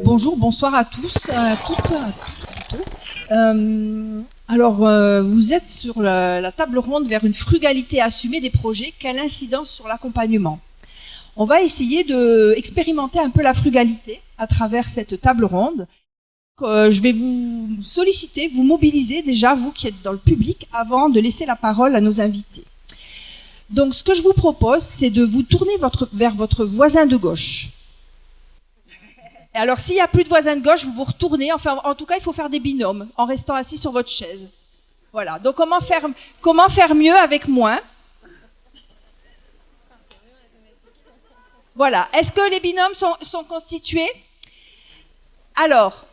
Bonjour, bonsoir à tous, à toutes, à tous. Vous êtes sur la table ronde vers une frugalité assumée des projets. Quelle incidence sur l'accompagnement? On va essayer d'expérimenter un peu la frugalité à travers cette table ronde. Je vais vous solliciter, vous mobiliser déjà, vous qui êtes dans le public, avant de laisser la parole à nos invités. Donc, ce que je vous propose, c'est de vous tourner vers votre voisin de gauche. Et alors, s'il n'y a plus de voisin de gauche, vous vous retournez. Enfin, en tout cas, il faut faire des binômes en restant assis sur votre chaise. Voilà. Donc, comment faire mieux avec moins? Voilà. Est-ce que les binômes sont constitués? Alors,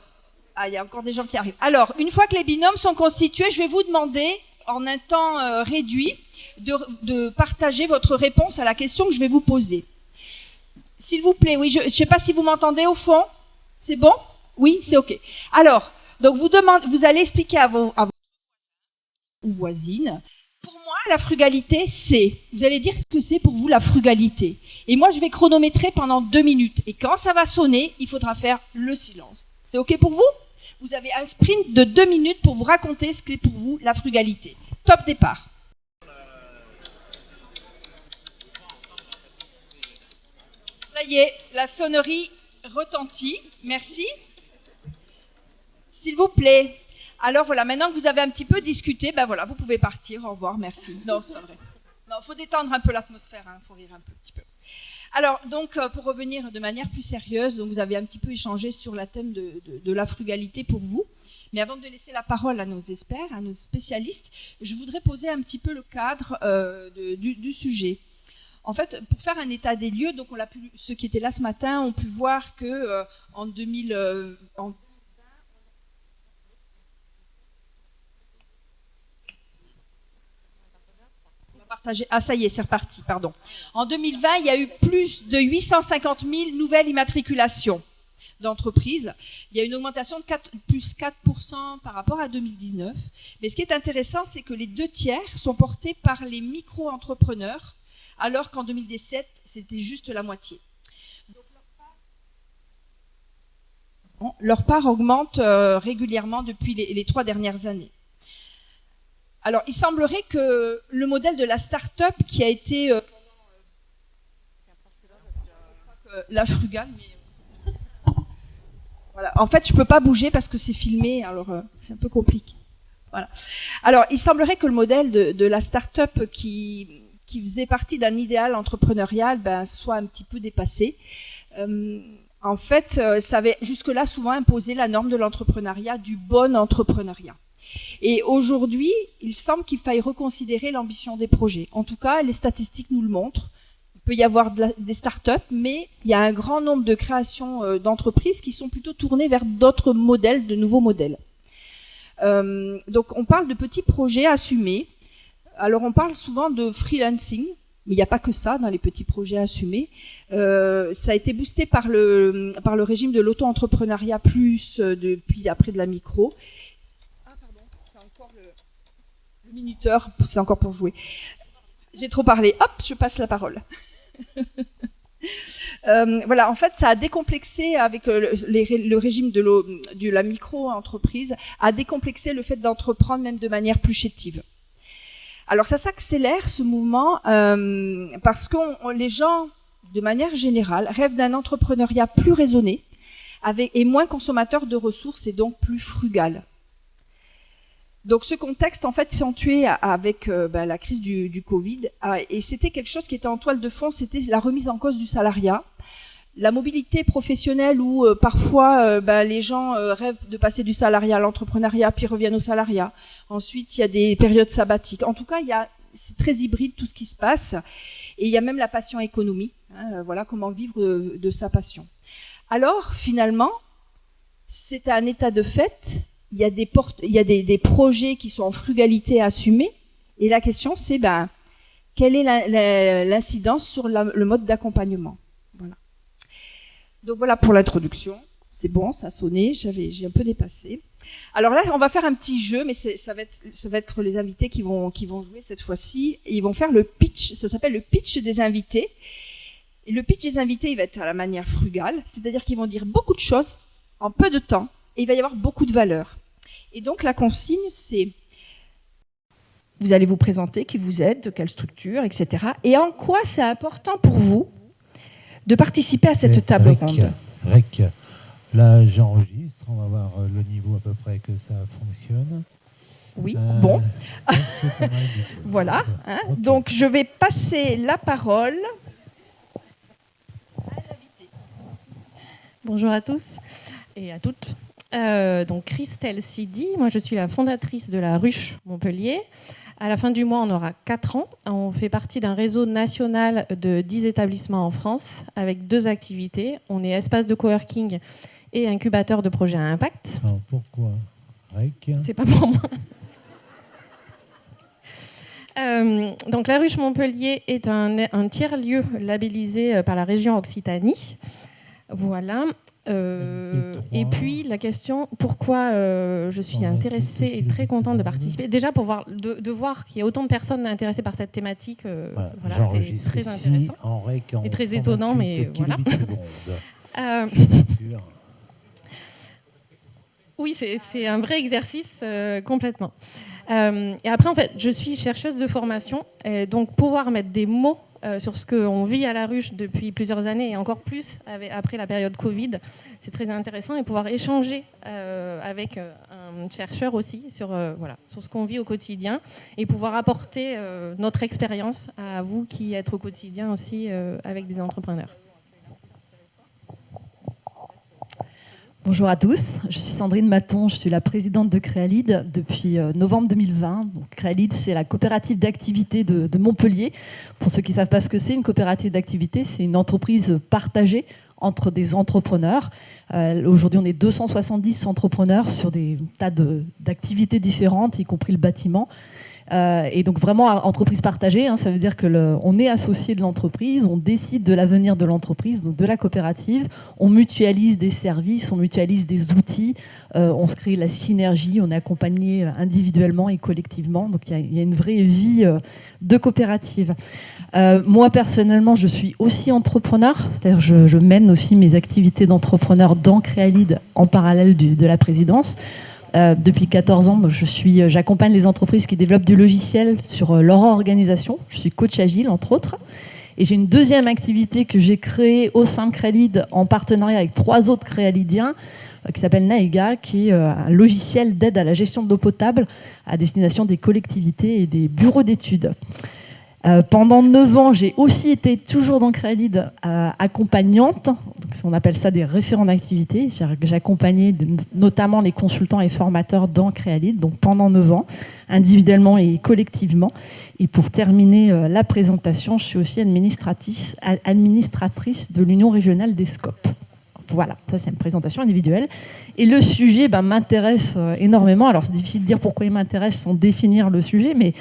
il y a encore des gens qui arrivent. Alors, une fois que les binômes sont constitués, je vais vous demander, en un temps réduit, de partager votre réponse à la question que je vais vous poser. S'il vous plaît, oui, je ne sais pas si vous m'entendez au fond. C'est bon? Oui, c'est OK. Alors, donc vous allez expliquer à vos voisines. Pour moi, la frugalité, vous allez dire ce que c'est pour vous la frugalité. Et moi, je vais chronométrer pendant 2 minutes. Et quand ça va sonner, il faudra faire le silence. C'est OK pour vous? Vous avez un sprint de 2 minutes pour vous raconter ce qu'est pour vous la frugalité. Top départ. Ça y est, la sonnerie retentit. Merci. S'il vous plaît. Alors voilà, maintenant que vous avez un petit peu discuté, ben voilà, vous pouvez partir. Au revoir, merci. Non, c'est pas vrai. Non, il faut détendre un peu l'atmosphère, il faut rire un petit peu. Alors, donc, pour revenir de manière plus sérieuse, donc vous avez un petit peu échangé sur le thème de la frugalité pour vous. Mais avant de laisser la parole à nos experts, à nos spécialistes, je voudrais poser un petit peu le cadre du sujet. En fait, pour faire un état des lieux, donc ceux qui étaient là ce matin ont pu voir que en 2000, ah ça y est, c'est reparti, pardon. En 2020, il y a eu plus de 850 000 nouvelles immatriculations d'entreprises. Il y a une augmentation de plus 4% par rapport à 2019. Mais ce qui est intéressant, c'est que les 2/3 sont portés par les micro-entrepreneurs, alors qu'en 2017, c'était juste la moitié. Donc, leur part augmente régulièrement depuis les 3 dernières années. Alors, il semblerait que le modèle de la start-up qui a été la frugale, mais voilà. En fait, je peux pas bouger parce que c'est filmé, alors c'est un peu compliqué. Voilà. Alors, il semblerait que le modèle de la start-up qui faisait partie d'un idéal entrepreneurial, soit un petit peu dépassé. En fait, ça avait jusque-là souvent imposé la norme de l'entrepreneuriat, du bon entrepreneuriat. Et aujourd'hui, il semble qu'il faille reconsidérer l'ambition des projets. En tout cas, les statistiques nous le montrent. Il peut y avoir des start-up, mais il y a un grand nombre de créations d'entreprises qui sont plutôt tournées vers d'autres modèles, de nouveaux modèles. Donc, on parle de petits projets assumés. Alors, on parle souvent de freelancing, mais il n'y a pas que ça dans les petits projets assumés. Ça a été boosté par le régime de l'auto-entrepreneuriat plus depuis après de la micro. Minuteur, c'est encore pour jouer. J'ai trop parlé. Hop, je passe la parole. Voilà, en fait, ça a décomplexé avec le régime de la micro-entreprise, a décomplexé le fait d'entreprendre même de manière plus chétive. Alors, ça s'accélère, ce mouvement, parce que les gens, de manière générale, rêvent d'un entrepreneuriat plus raisonné et moins consommateur de ressources et donc plus frugal. Donc ce contexte, en fait, accentué avec la crise du Covid, et c'était quelque chose qui était en toile de fond, c'était la remise en cause du salariat, la mobilité professionnelle où parfois les gens rêvent de passer du salariat à l'entrepreneuriat, puis reviennent au salariat. Ensuite, il y a des périodes sabbatiques. En tout cas, c'est très hybride tout ce qui se passe, et il y a même la passion économie. Voilà comment vivre de sa passion. Alors, finalement, c'est un état de fait. Il y a des projets qui sont en frugalité assumés. Et la question, c'est quelle est l'incidence sur le mode d'accompagnement. Voilà. Donc voilà pour l'introduction. C'est bon, ça a sonné, j'ai un peu dépassé. Alors là, on va faire un petit jeu, mais ça va être les invités qui vont jouer cette fois-ci. Ils vont faire le pitch, ça s'appelle le pitch des invités. Et le pitch des invités, il va être à la manière frugale, c'est-à-dire qu'ils vont dire beaucoup de choses en peu de temps, et il va y avoir beaucoup de valeur. Et donc la consigne, c'est vous allez vous présenter, qui vous êtes, de quelle structure, etc. Et en quoi c'est important pour vous de participer à cette table ronde. Là, j'enregistre, on va voir le niveau à peu près que ça fonctionne. Oui, bon. C'est pas mal du tout. Voilà. Hein. Okay. Donc, je vais passer la parole à l'invité. Bonjour à tous et à toutes. Donc, Christelle Sidi, moi je suis la fondatrice de la Ruche Montpellier. À la fin du mois, on aura 4 ans. On fait partie d'un réseau national de 10 établissements en France avec 2 activités. On est espace de coworking et incubateur de projets à impact. Alors pourquoi REC? C'est pas pour moi. Donc la Ruche Montpellier est un tiers-lieu labellisé par la région Occitanie. Voilà. Et puis la question, pourquoi je suis intéressée et très contente de participer. Déjà pour voir, de voir qu'il y a autant de personnes intéressées par cette thématique, voilà, c'est très intéressant. En REC, en et très étonnant, mais voilà. Oui, c'est un vrai exercice complètement. Et après, en fait, je suis chercheuse de formation, et donc pouvoir mettre des mots sur ce qu'on vit à la Ruche depuis plusieurs années et encore plus après la période Covid, c'est très intéressant, et pouvoir échanger avec un chercheur aussi sur ce qu'on vit au quotidien et pouvoir apporter notre expérience à vous qui êtes au quotidien aussi avec des entrepreneurs. Bonjour à tous, je suis Sandrine Maton, je suis la présidente de Créalide depuis novembre 2020. Donc, Créalide, c'est la coopérative d'activité de Montpellier. Pour ceux qui ne savent pas ce que c'est, une coopérative d'activité, c'est une entreprise partagée entre des entrepreneurs. Aujourd'hui, on est 270 entrepreneurs sur des tas d'activités différentes, y compris le bâtiment. Et donc vraiment entreprise partagée, hein, ça veut dire que on est associé de l'entreprise, on décide de l'avenir de l'entreprise, donc de la coopérative, on mutualise des services, on mutualise des outils, on se crée la synergie, on est accompagné individuellement et collectivement, donc il y a une vraie vie de coopérative. Moi personnellement, je suis aussi entrepreneur, c'est-à-dire je mène aussi mes activités d'entrepreneur dans Créalide en parallèle de la présidence. Depuis 14 ans, j'accompagne les entreprises qui développent du logiciel sur leur organisation. Je suis coach agile, entre autres. Et j'ai une deuxième activité que j'ai créée au sein de Créalide en partenariat avec 3 autres créalidiens qui s'appelle Naega, qui est un logiciel d'aide à la gestion de l'eau potable à destination des collectivités et des bureaux d'études. Pendant 9 ans, j'ai aussi été toujours dans Créalide accompagnante, donc on appelle ça des référents d'activité. J'ai accompagné notamment les consultants et formateurs dans Créalide, donc pendant 9 ans, individuellement et collectivement. Et pour terminer la présentation, je suis aussi administratrice de l'Union régionale des SCOP. Voilà, ça c'est une présentation individuelle. Et le sujet m'intéresse énormément. Alors c'est difficile de dire pourquoi il m'intéresse sans définir le sujet, mais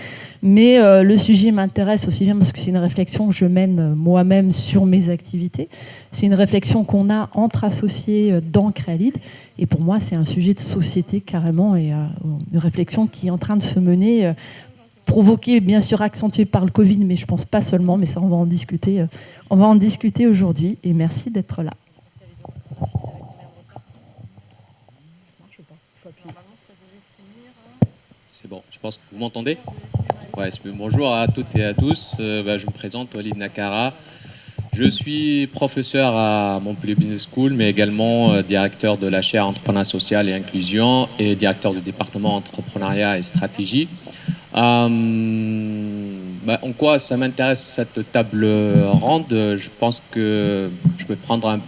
le sujet m'intéresse aussi bien parce que c'est une réflexion que je mène moi-même sur mes activités. C'est une réflexion qu'on a entre associés dans Créalide. Et pour moi, c'est un sujet de société carrément, et une réflexion qui est en train de se mener, provoquée, bien sûr accentuée par le Covid, mais je pense pas seulement, mais ça on va en discuter. On va en discuter aujourd'hui, et merci d'être là. C'est bon, je pense que vous m'entendez. Ouais, bonjour à toutes et à tous. Je me présente, Walid Nakara. Je suis professeur à Montpellier Business School, mais également directeur de la chaire Entrepreneuriat social et inclusion et directeur du département entrepreneuriat et stratégie. En quoi ça m'intéresse cette table ronde? Je pense que je peux prendre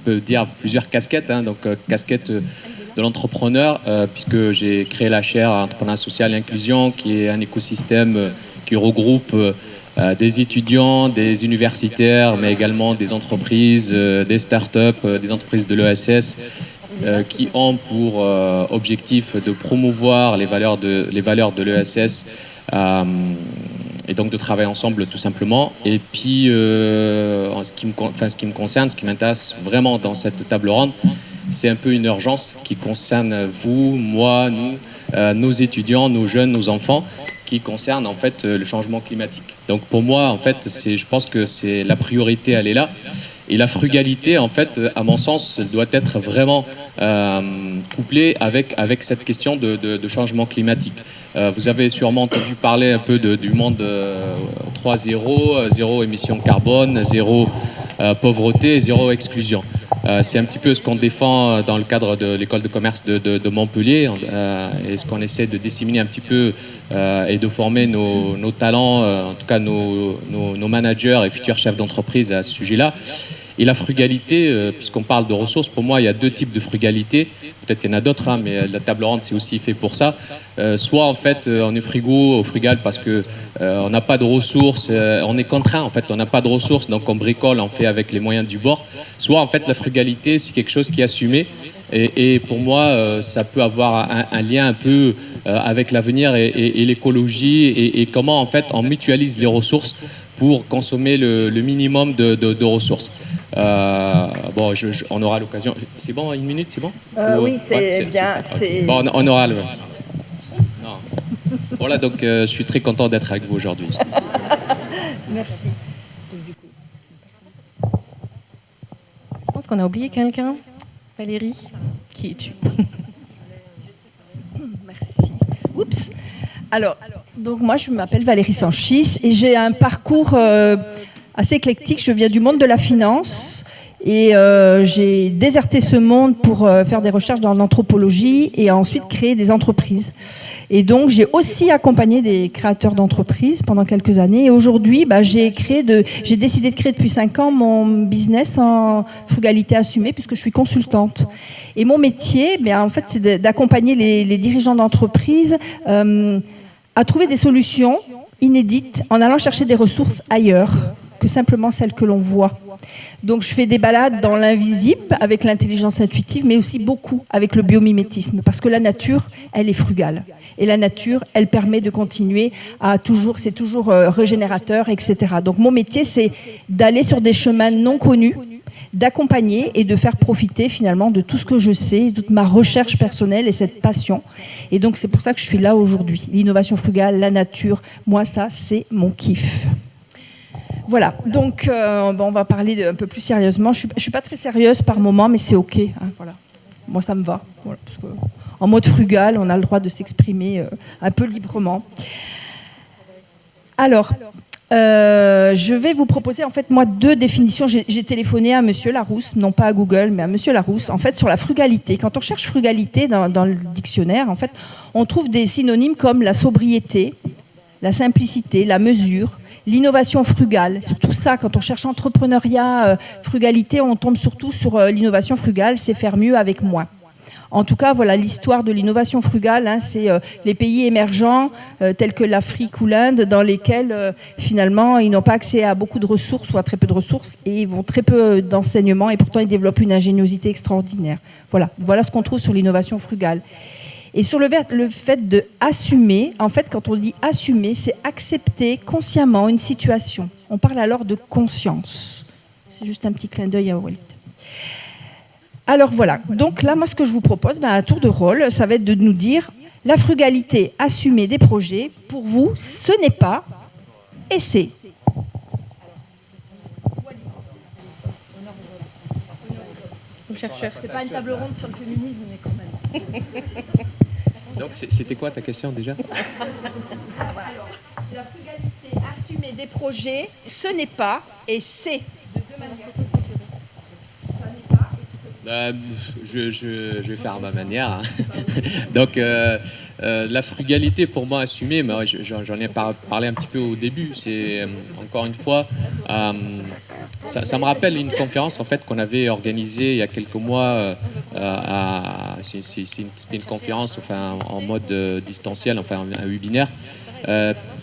plusieurs casquettes, hein, donc casquette de l'entrepreneur, puisque j'ai créé la chaire Entrepreneuriat social et inclusion, qui est un écosystème qui regroupe des étudiants, des universitaires, mais également des entreprises, des startups, des entreprises de l'ESS, qui ont pour objectif de promouvoir les valeurs de l'ESS, et donc de travailler ensemble tout simplement. Et puis, en ce qui me concerne, ce qui m'intéresse vraiment dans cette table ronde, c'est un peu une urgence qui concerne vous, moi, nous, nos étudiants, nos jeunes, nos enfants, qui concerne en fait le changement climatique. Donc pour moi, en fait, je pense que c'est la priorité, elle est là. Et la frugalité, en fait, à mon sens, doit être vraiment couplée avec cette question de changement climatique. Vous avez sûrement entendu parler un peu du monde 3.0, zéro émission carbone, zéro pauvreté, zéro exclusion. C'est un petit peu ce qu'on défend dans le cadre de l'école de commerce de Montpellier et ce qu'on essaie de disséminer un petit peu et de former nos talents, en tout cas nos managers et futurs chefs d'entreprise à ce sujet-là. Et la frugalité, puisqu'on parle de ressources, pour moi, il y a deux types de frugalité. Peut-être il y en a d'autres, hein, mais la table ronde, c'est aussi fait pour ça. Soit, en fait, on est frugal parce que on n'a pas de ressources, on est contraint, en fait, on n'a pas de ressources, donc on bricole, on fait avec les moyens du bord. Soit, en fait, la frugalité, c'est quelque chose qui est assumé. Et pour moi, ça peut avoir un lien un peu avec l'avenir et l'écologie et comment, en fait, on mutualise les ressources pour consommer le minimum de ressources. Bon, on aura l'occasion. C'est bon, 1 minute, c'est bon Oui, c'est bien. Okay. Bon, on aura le. Non. Voilà, donc je suis très content d'être avec vous aujourd'hui. Merci. Je pense qu'on a oublié quelqu'un. Valérie, qui es-tu? Merci. Oups. Alors, donc moi, je m'appelle Valérie Sanchis et j'ai un parcours assez éclectique. Je viens du monde de la finance et j'ai déserté ce monde pour faire des recherches dans l'anthropologie et ensuite créer des entreprises. Et donc, j'ai aussi accompagné des créateurs d'entreprises pendant quelques années. Et aujourd'hui, j'ai décidé de créer depuis 5 ans mon business en frugalité assumée puisque je suis consultante. Et mon métier, en fait, c'est d'accompagner les dirigeants d'entreprises à trouver des solutions inédites en allant chercher des ressources ailleurs que simplement celles que l'on voit. Donc je fais des balades dans l'invisible avec l'intelligence intuitive, mais aussi beaucoup avec le biomimétisme, parce que la nature, elle est frugale. Et la nature, elle permet de continuer c'est toujours régénérateur, etc. Donc mon métier, c'est d'aller sur des chemins non connus, d'accompagner et de faire profiter finalement de tout ce que je sais, toute ma recherche personnelle et cette passion. Et donc c'est pour ça que je suis là aujourd'hui. L'innovation frugale, la nature, moi ça c'est mon kiff. Voilà, donc on va parler un peu plus sérieusement. Je suis pas très sérieuse par moment, mais c'est ok. Hein, voilà. Moi ça me va. Voilà, parce que, en mode frugal, on a le droit de s'exprimer un peu librement. Alors, je vais vous proposer en fait moi 2 définitions. J'ai téléphoné à Monsieur Larousse, non pas à Google, mais à Monsieur Larousse, en fait sur la frugalité. Quand on cherche frugalité dans le dictionnaire, en fait, on trouve des synonymes comme la sobriété, la simplicité, la mesure, l'innovation frugale. Surtout ça, quand on cherche entrepreneuriat, frugalité, on tombe surtout sur l'innovation frugale, c'est faire mieux avec moins. En tout cas, voilà l'histoire de l'innovation frugale. Hein, c'est les pays émergents tels que l'Afrique ou l'Inde, dans lesquels finalement ils n'ont pas accès à beaucoup de ressources ou à très peu de ressources et ils vont très peu d'enseignement et pourtant ils développent une ingéniosité extraordinaire. Voilà ce qu'on trouve sur l'innovation frugale. Et sur le fait de assumer, en fait, quand on dit assumer, c'est accepter consciemment une situation. On parle alors de conscience. C'est juste un petit clin d'œil à Walid. Alors voilà, donc là, moi, ce que je vous propose, à tour de rôle, ça va être de nous dire la frugalité, assumer des projets, pour vous, ce n'est pas, et c'est. C'est pas une table ronde sur le féminisme, mais quand même. Donc c'était quoi ta question déjà? Alors, la frugalité, assumer des projets, ce n'est pas, et c'est. De 2 manières. Je vais faire à ma manière. Hein. Donc, la frugalité, pour moi, assumée, j'en ai parlé un petit peu au début. C'est, encore une fois, ça me rappelle une conférence en fait, qu'on avait organisée il y a quelques mois. C'était une conférence en mode distanciel, un webinaire,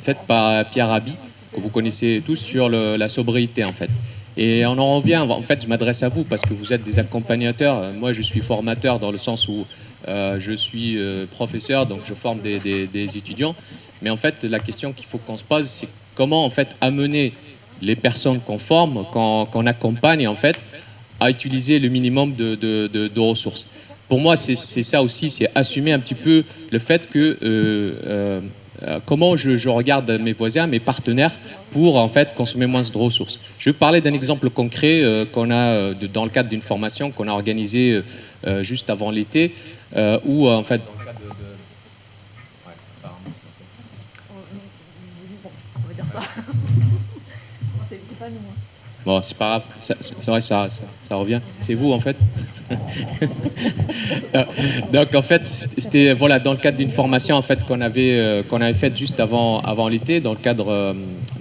faite par Pierre Rabhi, que vous connaissez tous, sur la sobriété, en fait. Et on en revient, en fait, je m'adresse à vous parce que vous êtes des accompagnateurs. Moi, je suis formateur dans le sens où je suis professeur, donc je forme des étudiants. Mais en fait, la question qu'il faut qu'on se pose, c'est comment en fait amener les personnes qu'on forme, qu'on accompagne, en fait, à utiliser le minimum de ressources. Pour moi, c'est ça aussi, c'est assumer un petit peu le fait que comment je regarde mes voisins, mes partenaires, pour en fait consommer moins de ressources. Je vais parler d'un exemple concret qu'on a dans le cadre d'une formation qu'on a organisée juste avant l'été, où en fait... Bon, c'est pas grave, c'est vrai, ça revient. C'est vous, en fait. Donc, en fait, c'était voilà, dans le cadre d'une formation en fait, qu'on avait faite juste avant l'été, dans le cadre...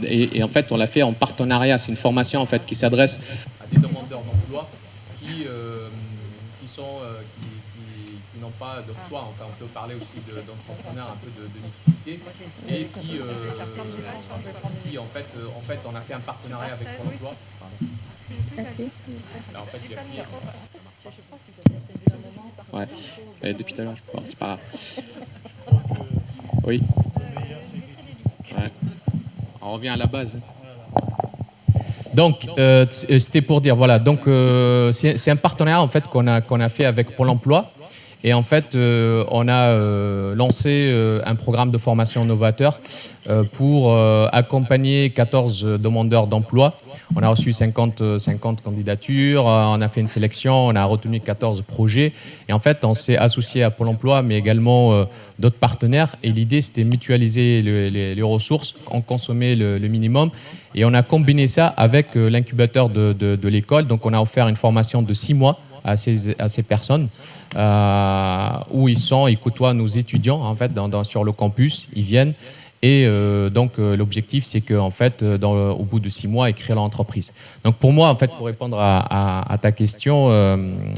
et en fait, on l'a fait en partenariat. C'est une formation en fait, qui s'adresse à des demandeurs d'emploi qui n'ont pas de choix. Enfin, on peut parler aussi d'entrepreneurs un peu de nécessité et qui en fait, on a fait un partenariat avec Pôle emploi. Alors, en fait, il y a pire. Ouais, et depuis tout à l'heure, c'est pas grave. Oui. Ouais. On revient à la base. Donc, c'était pour dire, voilà, donc c'est un partenariat en fait qu'on a fait avec Pôle emploi. Et en fait, on a lancé un programme de formation novateur pour accompagner 14 demandeurs d'emploi. On a reçu 50 candidatures, on a fait une sélection, on a retenu 14 projets. Et en fait, on s'est associé à Pôle emploi, mais également d'autres partenaires. Et l'idée, c'était mutualiser les ressources, en consommer le minimum. Et on a combiné ça avec l'incubateur de l'école. Donc, on a offert une formation de 6 mois à ces personnes. Où ils côtoient nos étudiants en fait sur le campus, ils viennent et donc l'objectif c'est que en fait au bout de 6 mois ils créent leur entreprise. Donc pour moi en fait pour répondre à ta question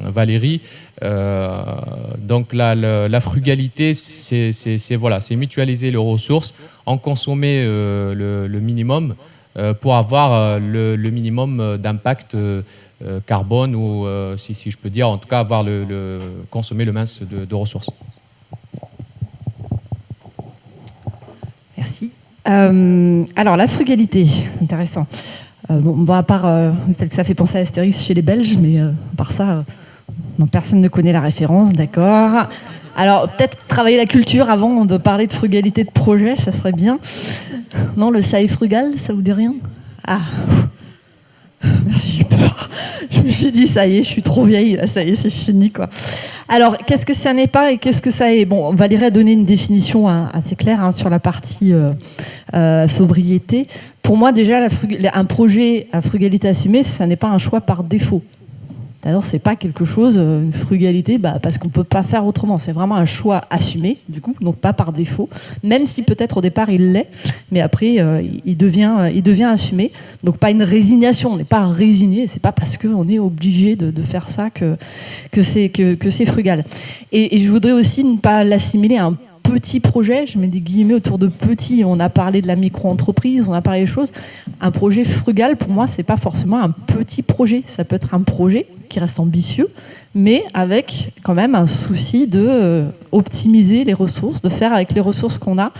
Valérie, donc la frugalité c'est voilà, c'est mutualiser les ressources, en consommer le minimum pour avoir le minimum d'impact carbone ou si je peux dire, en tout cas avoir consommer le mince de ressources. Merci. Alors la frugalité, intéressant. Bon, à part le fait que ça fait penser à Astérix chez les Belges, mais à part ça, non, personne ne connaît la référence, d'accord. Alors peut-être travailler la culture avant de parler de frugalité de projet, ça serait bien. Non, le ça est frugal, ça vous dit rien? Ah. J'ai eu peur. Je me suis dit, ça y est, je suis trop vieille, là, ça y est, c'est fini, quoi. Alors, qu'est-ce que ça n'est pas et qu'est-ce que ça est? Bon, Valérie a donné une définition assez claire sur la partie sobriété. Pour moi, déjà, un projet à frugalité assumée, ça n'est pas un choix par défaut. D'ailleurs, c'est pas quelque chose, une frugalité, parce qu'on peut pas faire autrement. C'est vraiment un choix assumé, du coup, donc pas par défaut. Même si peut-être au départ il l'est, mais après il devient assumé. Donc pas une résignation. On n'est pas résigné. C'est pas parce qu'on est obligé de faire ça que c'est frugal. Et je voudrais aussi ne pas l'assimiler à un petit projet, je mets des guillemets autour de petit, on a parlé de la micro-entreprise, on a parlé des choses. Un projet frugal, pour moi, c'est pas forcément un petit projet. Ça peut être un projet qui reste ambitieux, mais avec quand même un souci de optimiser les ressources, de faire avec les ressources qu'on a.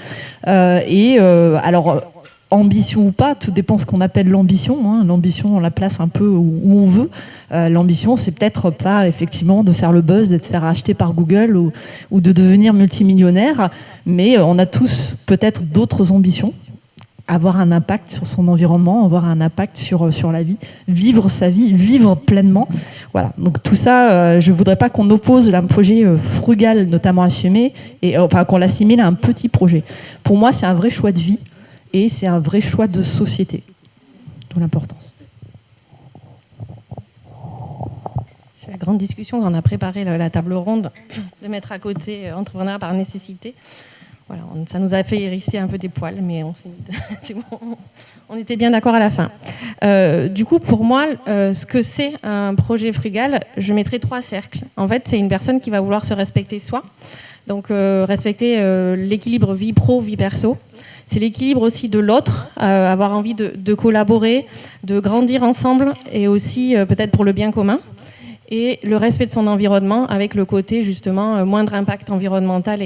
Alors, ambition ou pas, tout dépend ce qu'on appelle l'ambition. Hein. L'ambition, on la place un peu où on veut. L'ambition, c'est peut-être pas effectivement de faire le buzz, d'être faire acheter par Google ou de devenir multimillionnaire, mais on a tous peut-être d'autres ambitions. Avoir un impact sur son environnement, avoir un impact sur la vie, vivre sa vie, vivre pleinement. Voilà. Donc tout ça, je voudrais pas qu'on oppose un projet frugal, notamment assumé, et enfin qu'on l'assimile à un petit projet. Pour moi, c'est un vrai choix de vie. Et c'est un vrai choix de société, d'où l'importance. C'est la grande discussion qu'on a préparé la table ronde, de mettre à côté entrepreneur par nécessité. Voilà, ça nous a fait hérisser un peu des poils, mais c'est bon, on était bien d'accord à la fin. Du coup, pour moi, ce que c'est un projet frugal, je mettrais 3 cercles. En fait, c'est une personne qui va vouloir se respecter soi, donc respecter l'équilibre vie pro, vie perso. C'est l'équilibre aussi de l'autre, avoir envie de collaborer, de grandir ensemble et aussi peut-être pour le bien commun. Et le respect de son environnement avec le côté justement moindre impact environnemental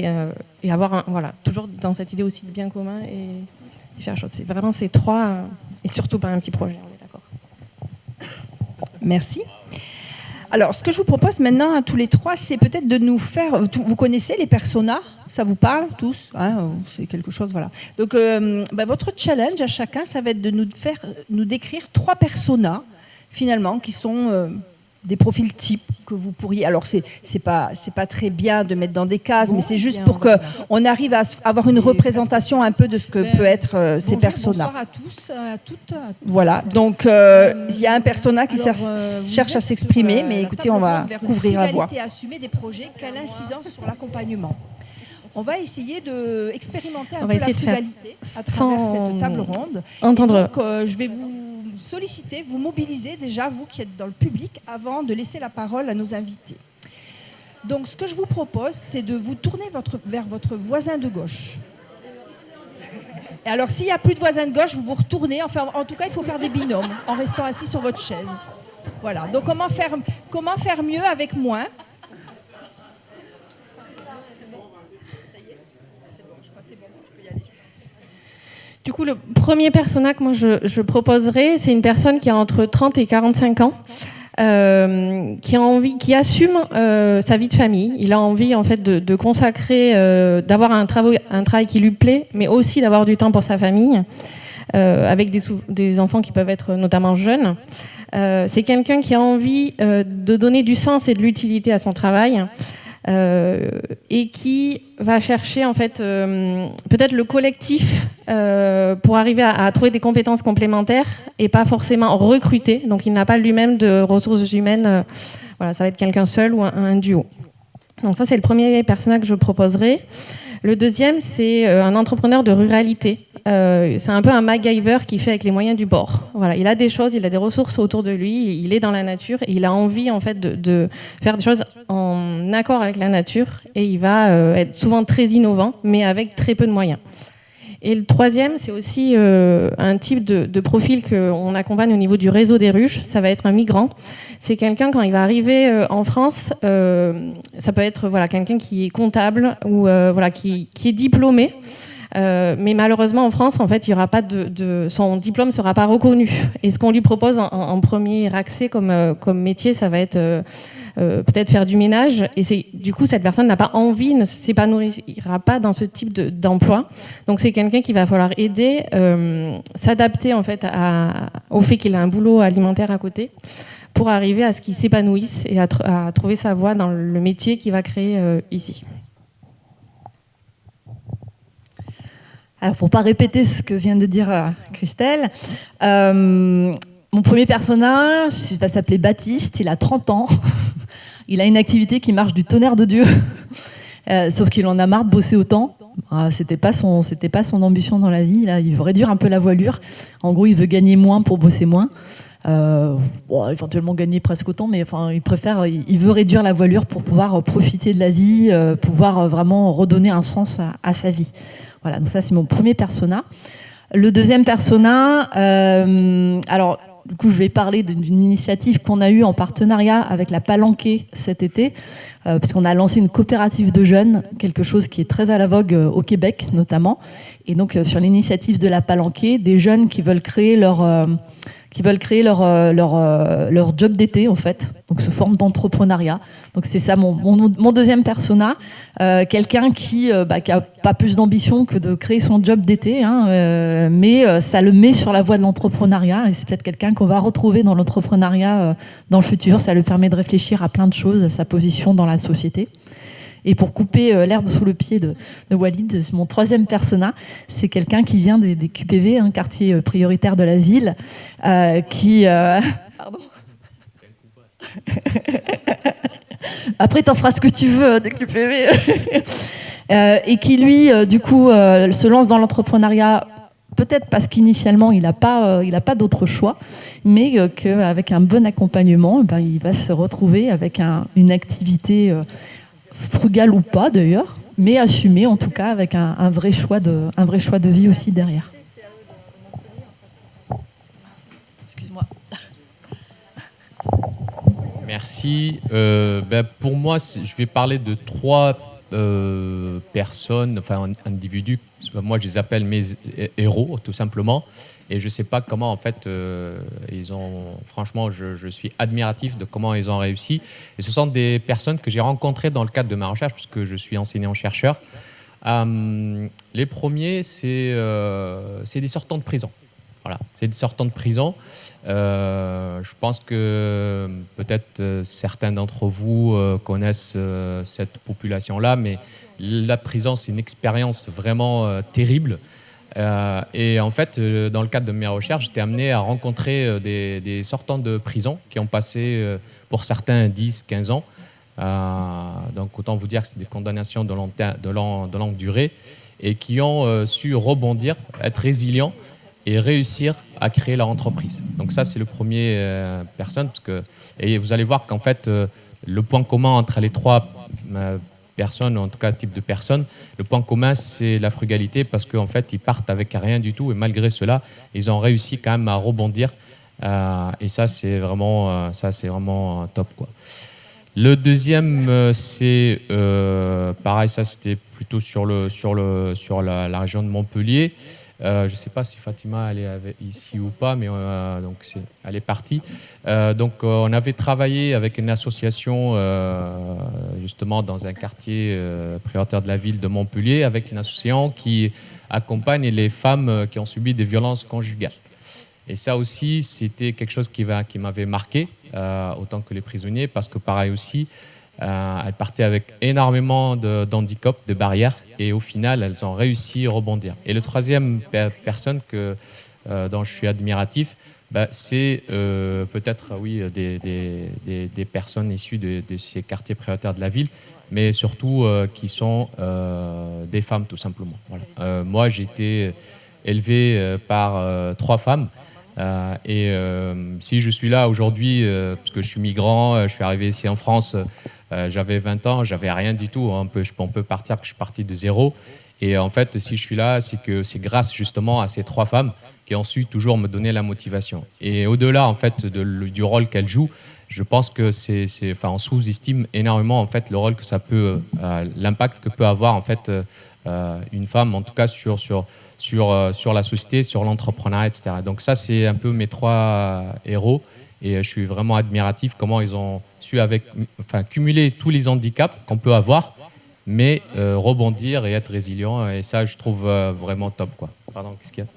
et avoir voilà, toujours dans cette idée aussi de bien commun et faire chose. C'est vraiment ces 3 et surtout pas un petit projet, on est d'accord. Merci. Alors, ce que je vous propose maintenant à tous les trois, c'est peut-être de nous faire... Vous connaissez les personas? Ça vous parle tous, hein? C'est quelque chose, voilà. Donc, votre challenge à chacun, ça va être de nous décrire 3 personas, finalement, qui sont des profils types que vous pourriez... Alors, c'est pas très bien de mettre dans des cases, mais c'est juste pour qu'on arrive à avoir une représentation un peu de ce que peut être ces personas. Bonsoir à tous, à toutes. Voilà, donc il y a un persona qui cherche à s'exprimer, mais écoutez, on va couvrir la voie. Assumer des projets, quelle incidence sur l'accompagnement? On va essayer d'expérimenter un peu la frugalité à travers cette table ronde. Entendre. Donc, je vais vous solliciter, vous mobiliser déjà, vous qui êtes dans le public, avant de laisser la parole à nos invités. Donc, ce que je vous propose, c'est de vous tourner vers votre voisin de gauche. Et alors, s'il n'y a plus de voisin de gauche, vous vous retournez. Enfin, en tout cas, il faut faire des binômes en restant assis sur votre chaise. Voilà. Donc, comment faire mieux avec moins? Du coup, le premier persona que moi je proposerais, c'est une personne qui a entre 30 et 45 ans, qui assume sa vie de famille. Il a envie en fait de consacrer, d'avoir un travail qui lui plaît, mais aussi d'avoir du temps pour sa famille, avec des enfants qui peuvent être notamment jeunes. C'est quelqu'un qui a envie de donner du sens et de l'utilité à son travail. Et qui va chercher en fait peut-être le collectif pour arriver à trouver des compétences complémentaires et pas forcément recruter. Donc il n'a pas lui-même de ressources humaines. Voilà, ça va être quelqu'un seul ou un duo. Donc ça c'est le premier personnage que je proposerai. Le deuxième c'est un entrepreneur de ruralité. C'est un peu un MacGyver qui fait avec les moyens du bord. Voilà, il a des choses, il a des ressources autour de lui, il est dans la nature et il a envie en fait de faire des choses en accord avec la nature et il va être souvent très innovant mais avec très peu de moyens. Et le troisième, c'est aussi un type de profil qu'on accompagne au niveau du réseau des ruches. Ça va être un migrant. C'est quelqu'un, quand il va arriver en France, ça peut être quelqu'un qui est comptable ou qui est diplômé. Mais malheureusement en France, en fait, il y aura pas son diplôme ne sera pas reconnu. Et ce qu'on lui propose en premier accès comme métier, ça va être peut-être faire du ménage. Et du coup, cette personne n'a pas envie, ne s'épanouira pas dans ce type d'emploi. Donc c'est quelqu'un qu'il va falloir aider, s'adapter en fait au fait qu'il a un boulot alimentaire à côté, pour arriver à ce qu'il s'épanouisse et à trouver sa voie dans le métier qu'il va créer ici. Alors, pour ne pas répéter ce que vient de dire Christelle, mon premier personnage va s'appeler Baptiste, il a 30 ans, il a une activité qui marche du tonnerre de Dieu, sauf qu'il en a marre de bosser autant. C'était pas son ambition dans la vie, là, il veut réduire un peu la voilure. En gros, il veut gagner moins pour bosser moins. Éventuellement gagner presque autant, mais enfin, il veut réduire la voilure pour pouvoir profiter de la vie, pouvoir vraiment redonner un sens à sa vie. Voilà, donc ça c'est mon premier persona. Le deuxième persona, alors du coup je vais parler d'une initiative qu'on a eue en partenariat avec la Palanquée cet été, parce qu'on a lancé une coopérative de jeunes, quelque chose qui est très à la vogue au Québec notamment. Et donc sur l'initiative de la Palanquée, des jeunes qui veulent créer leur job d'été en fait, donc sous forme d'entrepreneuriat. Donc c'est ça mon deuxième persona, quelqu'un qui a pas plus d'ambition que de créer son job d'été, mais ça le met sur la voie de l'entrepreneuriat et c'est peut-être quelqu'un qu'on va retrouver dans l'entrepreneuriat dans le futur. Ça lui permet de réfléchir à plein de choses, à sa position dans la société. Et pour couper l'herbe sous le pied de Walid, mon troisième persona, c'est quelqu'un qui vient des QPV, un quartier prioritaire de la ville, qui... Pardon. Après, t'en feras ce que tu veux des QPV. Et qui, lui, du coup, se lance dans l'entrepreneuriat, peut-être parce qu'initialement, il n'a pas d'autre choix, mais qu'avec un bon accompagnement, il va se retrouver avec une activité... frugale ou pas d'ailleurs, mais assumé en tout cas avec un vrai choix de vie aussi derrière. Excuse-moi. Merci. Pour moi, je vais parler de 3 personnes, enfin individus moi je les appelle mes héros tout simplement, et je ne sais pas comment en fait ils ont, franchement je suis admiratif de comment ils ont réussi, et ce sont des personnes que j'ai rencontrées dans le cadre de ma recherche puisque je suis enseignant-chercheur. Les premiers c'est des sortants de prison. Voilà, c'est des sortants de prison. Je pense que peut-être certains d'entre vous connaissent cette population-là, mais la prison, c'est une expérience vraiment terrible. Et en fait, dans le cadre de mes recherches, j'étais amené à rencontrer des sortants de prison qui ont passé, pour certains, 10, 15 ans. Donc autant vous dire que c'est des condamnations de longue durée et qui ont su rebondir, être résilients et réussir à créer leur entreprise. Donc ça, c'est le premier personne. Et vous allez voir qu'en fait, le point commun entre les trois personnes, en tout cas type de personnes, le point commun, c'est la frugalité, parce qu'en fait, ils partent avec rien du tout, et malgré cela, ils ont réussi quand même à rebondir. Et ça, c'est vraiment top, quoi. Le deuxième, c'est pareil, ça c'était plutôt sur la région de Montpellier. Je ne sais pas si Fatima elle est ici ou pas, mais donc elle est partie. Donc on avait travaillé avec une association justement dans un quartier prioritaire de la ville de Montpellier, avec une association qui accompagne les femmes qui ont subi des violences conjugales. Et ça aussi, c'était quelque chose qui m'avait marqué, autant que les prisonniers, parce que pareil aussi, elles partaient avec énormément d'handicaps, de barrières, et au final, elles ont réussi à rebondir. Et le troisième personne dont je suis admiratif, c'est peut-être des personnes issues de ces quartiers prioritaires de la ville, mais surtout qui sont des femmes, tout simplement. Voilà. Moi, j'ai été élevé par 3 femmes. Et si je suis là aujourd'hui, parce que je suis migrant, je suis arrivé ici en France, j'avais 20 ans, j'avais rien du tout. On peut partir que je suis parti de zéro. Et en fait, si je suis là, c'est grâce justement à ces 3 femmes qui ont su toujours me donner la motivation. Et au-delà en fait du rôle qu'elles jouent, je pense que on sous-estime énormément en fait le rôle que ça peut, l'impact que peut avoir en fait une femme, en tout cas sur la société, sur l'entrepreneuriat, etc. Donc ça, c'est un peu mes 3 héros, et je suis vraiment admiratif comment ils ont su cumuler tous les handicaps qu'on peut avoir, mais rebondir et être résilient, et ça, je trouve vraiment top, quoi. Pardon, qu'est-ce qu'il y a ?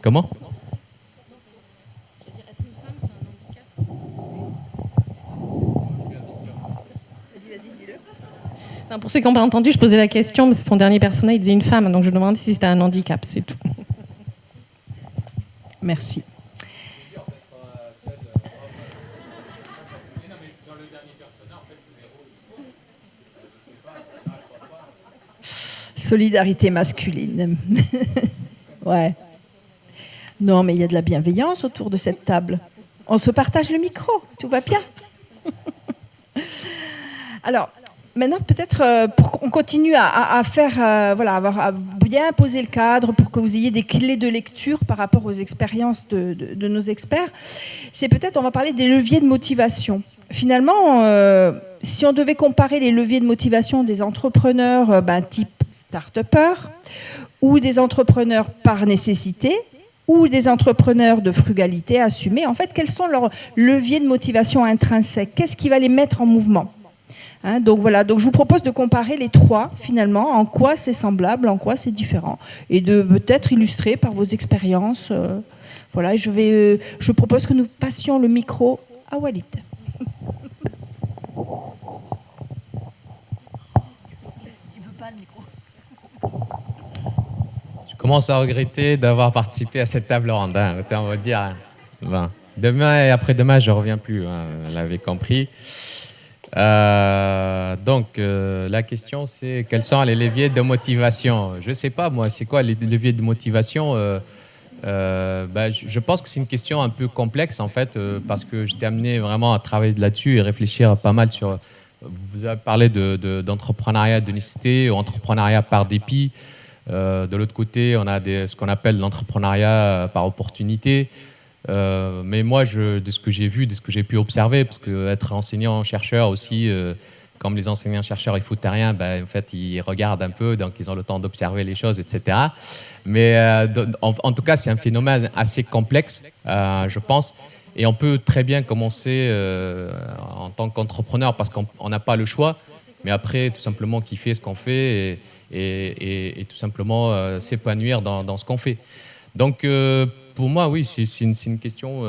Comment ? Pour ceux qui n'ont pas entendu, je posais la question, mais c'est son dernier personnage, il disait une femme, donc je demandais si c'était un handicap, c'est tout. Merci. Solidarité masculine. Ouais. Non, mais il y a de la bienveillance autour de cette table. On se partage le micro, tout va bien. Alors, maintenant, peut-être, pour qu'on continue à faire, à bien poser le cadre pour que vous ayez des clés de lecture par rapport aux expériences de nos experts, c'est peut-être, on va parler des leviers de motivation. Finalement, si on devait comparer les leviers de motivation des entrepreneurs type start-upper, ou des entrepreneurs par nécessité, ou des entrepreneurs de frugalité assumée, en fait, quels sont leurs leviers de motivation intrinsèques ? Qu'est-ce qui va les mettre en mouvement ? Donc voilà, donc je vous propose de comparer les 3 finalement, en quoi c'est semblable, en quoi c'est différent, et de peut-être illustrer par vos expériences. Voilà, je propose que nous passions le micro à Walid. Il veut pas le micro. Je commence à regretter d'avoir participé à cette table ronde. On va dire, demain et après-demain, je ne reviens plus. Vous l'avez compris. Donc, la question, c'est quels sont les leviers de motivation ? Je ne sais pas, moi, c'est quoi les leviers de motivation ? Je pense que c'est une question un peu complexe, en fait, parce que j'étais amené vraiment à travailler là-dessus et réfléchir pas mal sur... Vous avez parlé d'entrepreneuriat de nécessité ou entrepreneuriat par dépit. De l'autre côté, on a ce qu'on appelle l'entrepreneuriat par opportunité. Mais moi, de ce que j'ai vu, de ce que j'ai pu observer, parce que être enseignant, chercheur aussi, comme les enseignants-chercheurs, ils foutent rien, en fait, ils regardent un peu, donc ils ont le temps d'observer les choses, etc. Mais en tout cas, c'est un phénomène assez complexe, je pense. Et on peut très bien commencer en tant qu'entrepreneur parce qu'on n'a pas le choix, mais après, tout simplement, kiffer ce qu'on fait et tout simplement s'épanouir dans ce qu'on fait. Donc, pour moi, oui, c'est une question...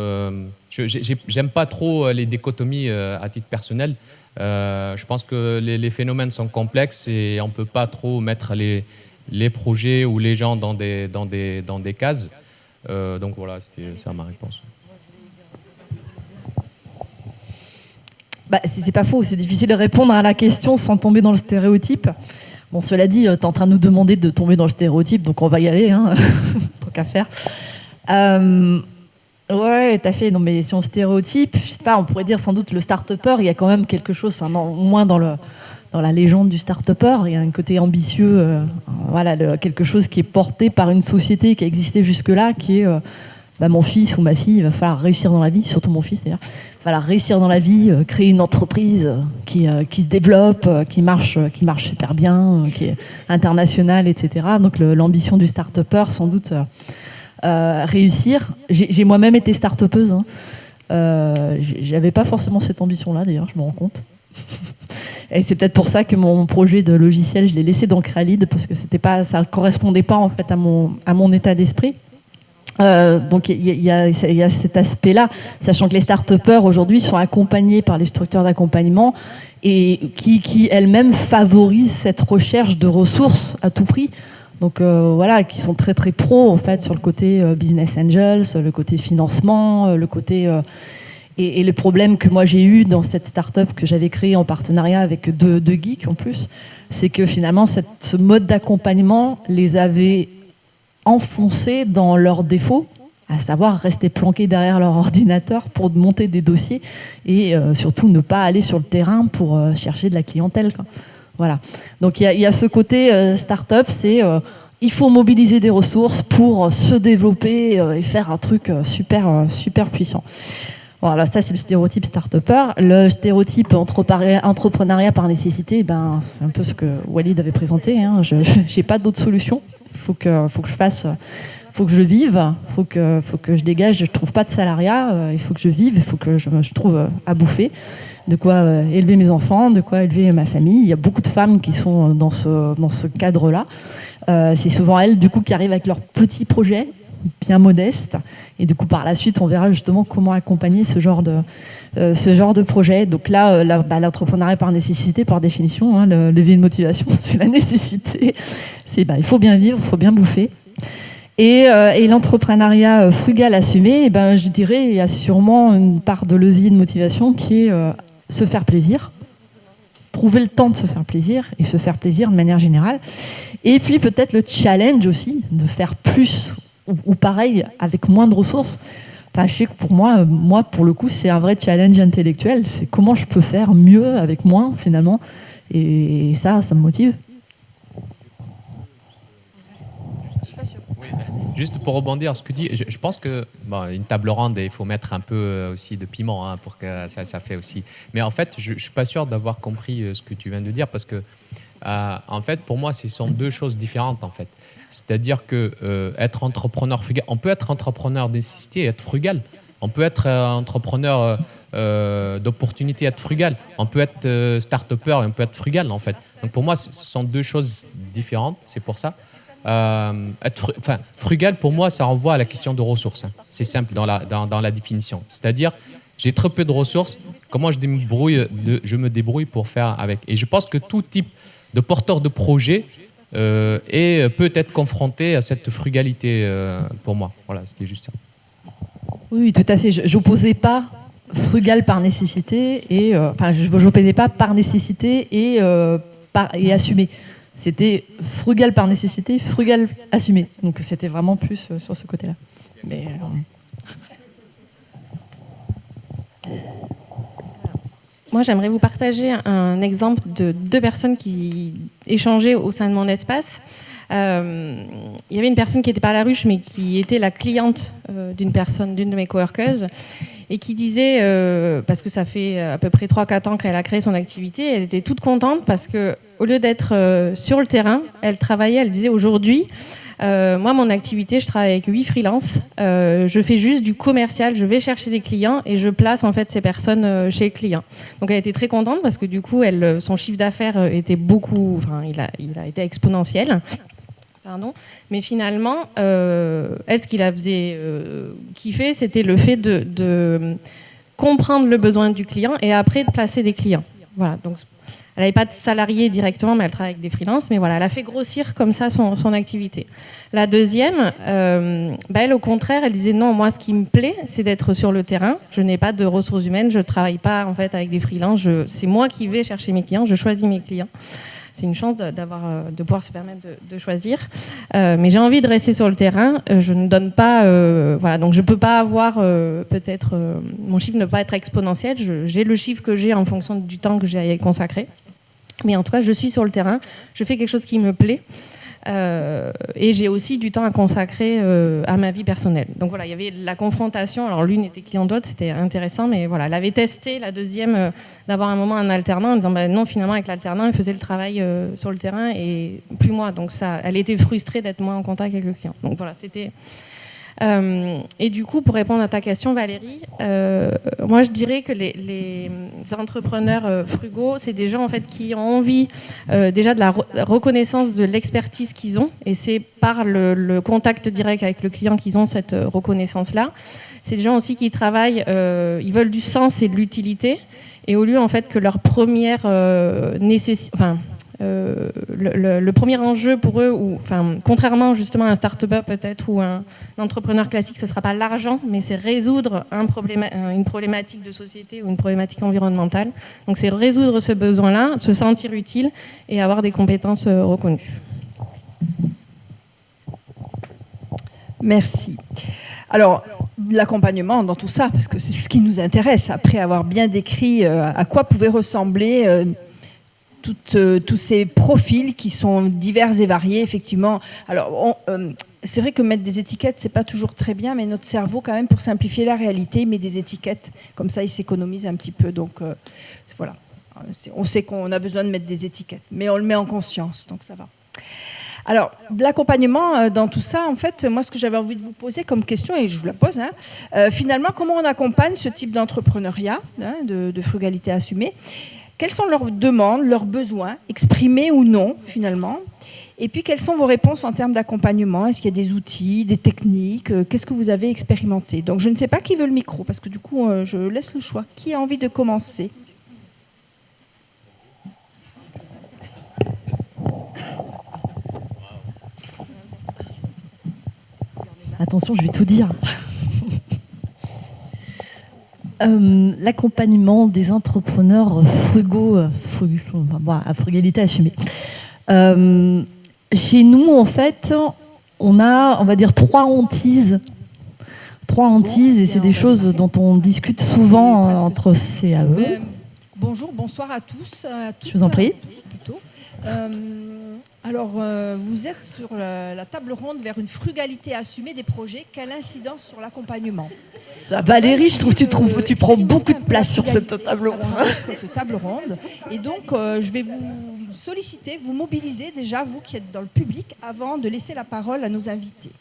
j'aime pas trop les dichotomies à titre personnel. Je pense que les phénomènes sont complexes et on ne peut pas trop mettre les projets ou les gens dans des cases. Donc voilà, c'était ça ma réponse. C'est pas faux, c'est difficile de répondre à la question sans tomber dans le stéréotype. Bon, cela dit, tu es en train de nous demander de tomber dans le stéréotype, donc on va y aller, hein, tant qu'à faire. Ouais, tout à fait. Non, mais si on stéréotype, je sais pas, on pourrait dire sans doute le start-upper, il y a quand même quelque chose, enfin, au moins dans la légende du start-upper, il y a un côté ambitieux, voilà, quelque chose qui est porté par une société qui a existé jusque-là, qui est mon fils ou ma fille, il va falloir réussir dans la vie, surtout mon fils d'ailleurs, il va falloir réussir dans la vie, créer une entreprise qui se développe, qui marche super bien, qui est internationale, etc. Donc l'ambition du start-upper, sans doute, réussir. J'ai moi-même été start-upeuse. J'avais pas forcément cette ambition-là, d'ailleurs, je me rends compte. Et c'est peut-être pour ça que mon projet de logiciel, je l'ai laissé dans Crealid, parce que ça ne correspondait pas en fait à mon état d'esprit. Donc il y a cet aspect-là, sachant que les start-upers aujourd'hui sont accompagnés par les structures d'accompagnement et qui elles-mêmes favorisent cette recherche de ressources à tout prix. Donc voilà, qui sont très très pros en fait sur le côté business angels, le côté financement, le côté et le problème que moi j'ai eu dans cette start-up que j'avais créée en partenariat avec deux geeks en plus, c'est que finalement ce mode d'accompagnement les avait enfoncés dans leurs défauts, à savoir rester planqués derrière leur ordinateur pour monter des dossiers et surtout ne pas aller sur le terrain pour chercher de la clientèle, quoi. Voilà. Donc il y a ce côté start-up, c'est il faut mobiliser des ressources pour se développer et faire un truc super puissant. Voilà, ça c'est le stéréotype start-upper. Le stéréotype entrepreneuriat par nécessité, c'est un peu ce que Walid avait présenté. Hein. Je n'ai pas d'autre solution. Il faut que je vive, faut que je dégage. Je trouve pas de salariat. Il faut que je vive. Il faut que je trouve à bouffer. De quoi élever mes enfants, de quoi élever ma famille. Il y a beaucoup de femmes qui sont dans ce cadre-là. C'est souvent elles, du coup, qui arrivent avec leurs petits projets bien modestes. Et du coup, par la suite, on verra justement comment accompagner ce genre de projet. Donc là, l'entrepreneuriat par nécessité, par définition, hein, le levier de motivation, c'est la nécessité. Il faut bien vivre, il faut bien bouffer. Et l'entrepreneuriat frugal assumé, je dirais, il y a sûrement une part de levier de motivation qui est se faire plaisir, trouver le temps de se faire plaisir et se faire plaisir de manière générale. Et puis peut-être le challenge aussi, de faire plus ou pareil avec moins de ressources. Enfin, je sais que pour moi, pour le coup, c'est un vrai challenge intellectuel. C'est comment je peux faire mieux avec moins, finalement. Et ça me motive. Juste pour rebondir à ce que tu dis, je pense que une table ronde, il faut mettre un peu aussi de piment pour que ça fait aussi. Mais en fait, je ne suis pas sûr d'avoir compris ce que tu viens de dire parce que, en fait, pour moi, ce sont deux choses différentes en fait. C'est-à-dire que être entrepreneur frugal, on peut être entrepreneur de nécessité et être frugal. On peut être entrepreneur d'opportunité et être frugal. On peut être start-upper et on peut être frugal en fait. Donc pour moi, ce sont deux choses différentes. C'est pour ça. Frugal pour moi ça renvoie à la question de ressources, hein. C'est simple dans la définition, c'est-à-dire j'ai très peu de ressources, comment je me débrouille pour faire avec. Et je pense que tout type de porteur de projet peut être confronté à cette frugalité pour moi. Voilà, c'était juste ça. Oui, tout à fait, je n'opposais pas frugal par nécessité et je n'opposais pas par nécessité et assumé. C'était frugal par nécessité, frugal assumé. Donc c'était vraiment plus sur ce côté-là. Mais, Moi, j'aimerais vous partager un exemple de deux personnes qui échangeaient au sein de mon espace. Il y avait une personne qui n'était pas à la ruche, mais qui était la cliente d'une de mes coworkeuses. et qui disait, parce que ça fait à peu près 3-4 ans qu'elle a créé son activité, elle était toute contente parce qu'au lieu d'être sur le terrain, elle travaillait, elle disait aujourd'hui, moi mon activité, je travaille avec 8 freelances, je fais juste du commercial, je vais chercher des clients et je place en fait ces personnes chez les clients. Donc elle était très contente parce que du coup, son chiffre d'affaires était il a été exponentiel. Pardon. Mais finalement, elle, ce qui la faisait kiffer, c'était le fait de comprendre le besoin du client et après de placer des clients. Voilà. Donc, elle n'avait pas de salariés directement, mais elle travaille avec des freelances. Mais voilà, elle a fait grossir comme ça son activité. La deuxième, elle, au contraire, elle disait non, moi, ce qui me plaît, c'est d'être sur le terrain. Je n'ai pas de ressources humaines, je ne travaille pas en fait avec des freelances. C'est moi qui vais chercher mes clients, je choisis mes clients. C'est une chance de pouvoir se permettre de choisir. Mais j'ai envie de rester sur le terrain. Je ne donne pas... voilà, donc je ne peux pas avoir... peut-être... mon chiffre ne peut pas être exponentiel. J'ai le chiffre que j'ai en fonction du temps que j'ai à y consacrer. Mais en tout cas, je suis sur le terrain. Je fais quelque chose qui me plaît. Et j'ai aussi du temps à consacrer à ma vie personnelle. Donc voilà, il y avait la confrontation. Alors l'une était client d'autre, c'était intéressant, mais voilà, elle avait testé la deuxième d'avoir un moment un alternant en disant non, finalement avec l'alternant, il faisait le travail sur le terrain et plus moi. Donc ça, elle était frustrée d'être moins en contact avec le client. Donc voilà, c'était. Et du coup, pour répondre à ta question, Valérie, moi je dirais que les entrepreneurs frugaux, c'est des gens en fait qui ont envie déjà de la reconnaissance de l'expertise qu'ils ont, et c'est par le contact direct avec le client qu'ils ont cette reconnaissance-là. C'est des gens aussi qui travaillent, ils veulent du sens et de l'utilité, et au lieu en fait que leur première nécessité, le premier enjeu pour eux, contrairement justement à un start-up peut-être ou un entrepreneur classique, ce ne sera pas l'argent, mais c'est résoudre une problématique de société ou une problématique environnementale. Donc c'est résoudre ce besoin-là, se sentir utile et avoir des compétences reconnues. Merci. Alors, l'accompagnement dans tout ça, parce que c'est ce qui nous intéresse, après avoir bien décrit à quoi pouvait ressembler... tous ces profils qui sont divers et variés, effectivement. Alors, c'est vrai que mettre des étiquettes, c'est pas toujours très bien, mais notre cerveau, quand même, pour simplifier la réalité, il met des étiquettes. Comme ça, il s'économise un petit peu. Donc, voilà. On sait qu'on a besoin de mettre des étiquettes, mais on le met en conscience, donc ça va. Alors, l'accompagnement dans tout ça, en fait, moi, ce que j'avais envie de vous poser comme question, et je vous la pose, finalement, comment on accompagne ce type d'entrepreneuriat, de frugalité assumée ? Quelles sont leurs demandes, leurs besoins, exprimés ou non, finalement? Et puis, quelles sont vos réponses en termes d'accompagnement? Est-ce qu'il y a des outils, des techniques? Qu'est-ce que vous avez expérimenté? Donc, je ne sais pas qui veut le micro, parce que du coup, je laisse le choix. Qui a envie de commencer? Attention, je vais tout dire. L'accompagnement des entrepreneurs frugaux, à frugalité assumée. Chez nous, en fait, on a, on va dire, trois hantises, et c'est des choses dont on discute souvent entre CAE. Bonjour, bonsoir à tous. Je vous en prie. Alors, vous êtes sur la table ronde vers une frugalité assumée des projets. Quelle incidence sur l'accompagnement? Valérie, je trouve que tu prends beaucoup de place sur cette table ronde. Et donc, je vais vous solliciter, vous mobiliser déjà, vous qui êtes dans le public, avant de laisser la parole à nos invités.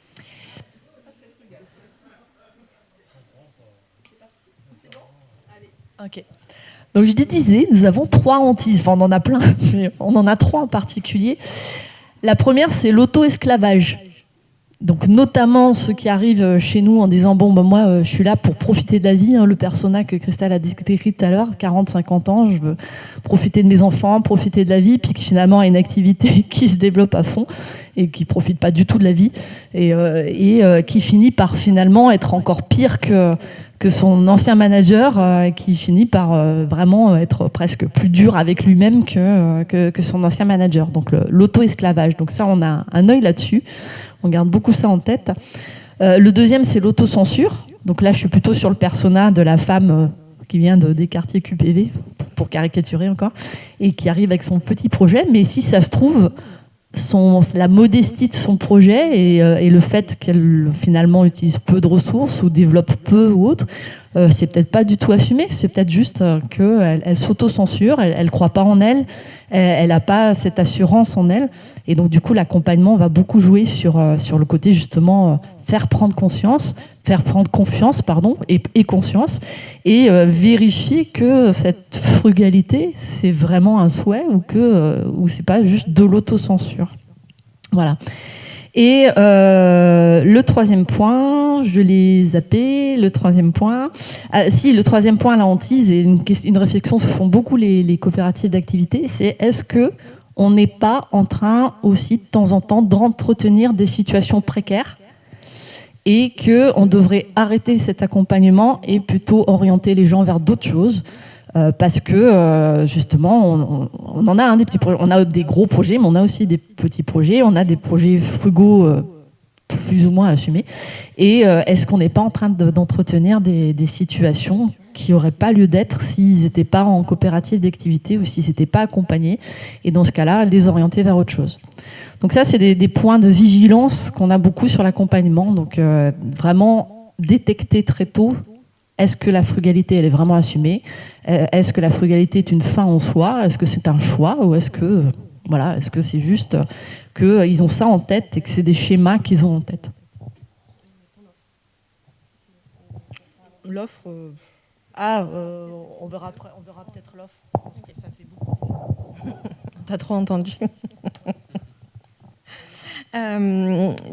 Ok. Donc je disais, nous avons trois hantises. Enfin, on en a plein, mais on en a trois en particulier. La première, c'est l'auto-esclavage. Donc notamment ceux qui arrivent chez nous en disant moi je suis là pour profiter de la vie, le persona que Christelle a décrit tout à l'heure, 40-50 ans, je veux profiter de mes enfants, profiter de la vie, puis qui finalement a une activité qui se développe à fond et qui profite pas du tout de la vie et qui finit par finalement être encore pire que son ancien manager, qui finit par vraiment être presque plus dur avec lui-même que son ancien manager. Donc l'auto-esclavage. Donc ça, on a un œil là-dessus. On garde beaucoup ça en tête. Le deuxième, c'est l'autocensure. Donc là, je suis plutôt sur le persona de la femme qui vient des quartiers QPV, pour caricaturer encore, et qui arrive avec son petit projet. Mais si ça se trouve, la modestie de son projet et le fait qu'elle finalement utilise peu de ressources ou développe peu ou autre, c'est peut-être pas du tout assumé, c'est peut-être juste qu'elle s'auto-censure, elle croit pas en elle, elle n'a pas cette assurance en elle. Et donc, du coup, l'accompagnement va beaucoup jouer sur le côté, justement, faire prendre confiance, et conscience, et vérifier que cette frugalité, c'est vraiment un souhait ou c'est pas juste de l'autocensure. Voilà. Et le troisième point, je l'ai zappé, le troisième point. Le troisième point, la hantise, et une réflexion se font beaucoup les coopératives d'activité, c'est est-ce que on n'est pas en train aussi de temps en temps d'entretenir des situations précaires et qu'on devrait arrêter cet accompagnement et plutôt orienter les gens vers d'autres choses parce que justement on en a des petits projets, on a des gros projets mais on a aussi des petits projets, on a des projets frugaux plus ou moins assumés et est-ce qu'on n'est pas en train d'entretenir des situations qui n'auraient pas lieu d'être s'ils n'étaient pas en coopérative d'activité ou s'ils n'étaient pas accompagnés et dans ce cas-là les orienter vers autre chose. Donc ça c'est des points de vigilance qu'on a beaucoup sur l'accompagnement, donc vraiment détecter très tôt. Est-ce que la frugalité, elle est vraiment assumée ? Est-ce que la frugalité est une fin en soi ? Est-ce que c'est un choix ? Ou est-ce que c'est juste qu'ils ont ça en tête et que c'est des schémas qu'ils ont en tête ? L'offre... on verra peut-être l'offre. Parce que ça fait beaucoup. T'as trop entendu.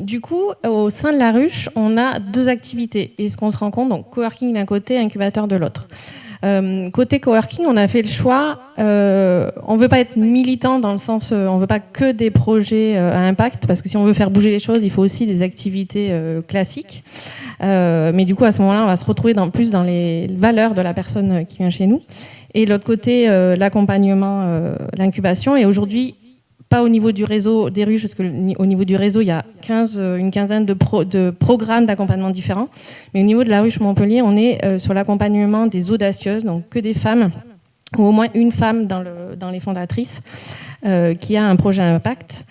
Du coup, au sein de la ruche, on a deux activités. Et ce qu'on se rend compte, donc coworking d'un côté, incubateur de l'autre. Côté coworking, on a fait le choix, on ne veut pas être militant dans le sens, on ne veut pas que des projets à impact, parce que si on veut faire bouger les choses, il faut aussi des activités classiques. Mais du coup, à ce moment-là, on va se retrouver plus dans les valeurs de la personne qui vient chez nous. Et de l'autre côté, l'accompagnement, l'incubation. Et aujourd'hui, pas au niveau du réseau des ruches, parce qu'au niveau du réseau, il y a une quinzaine de programmes d'accompagnement différents. Mais au niveau de la ruche Montpellier, on est sur l'accompagnement des audacieuses, donc que des femmes, ou au moins une femme dans les fondatrices, qui a un projet à impact.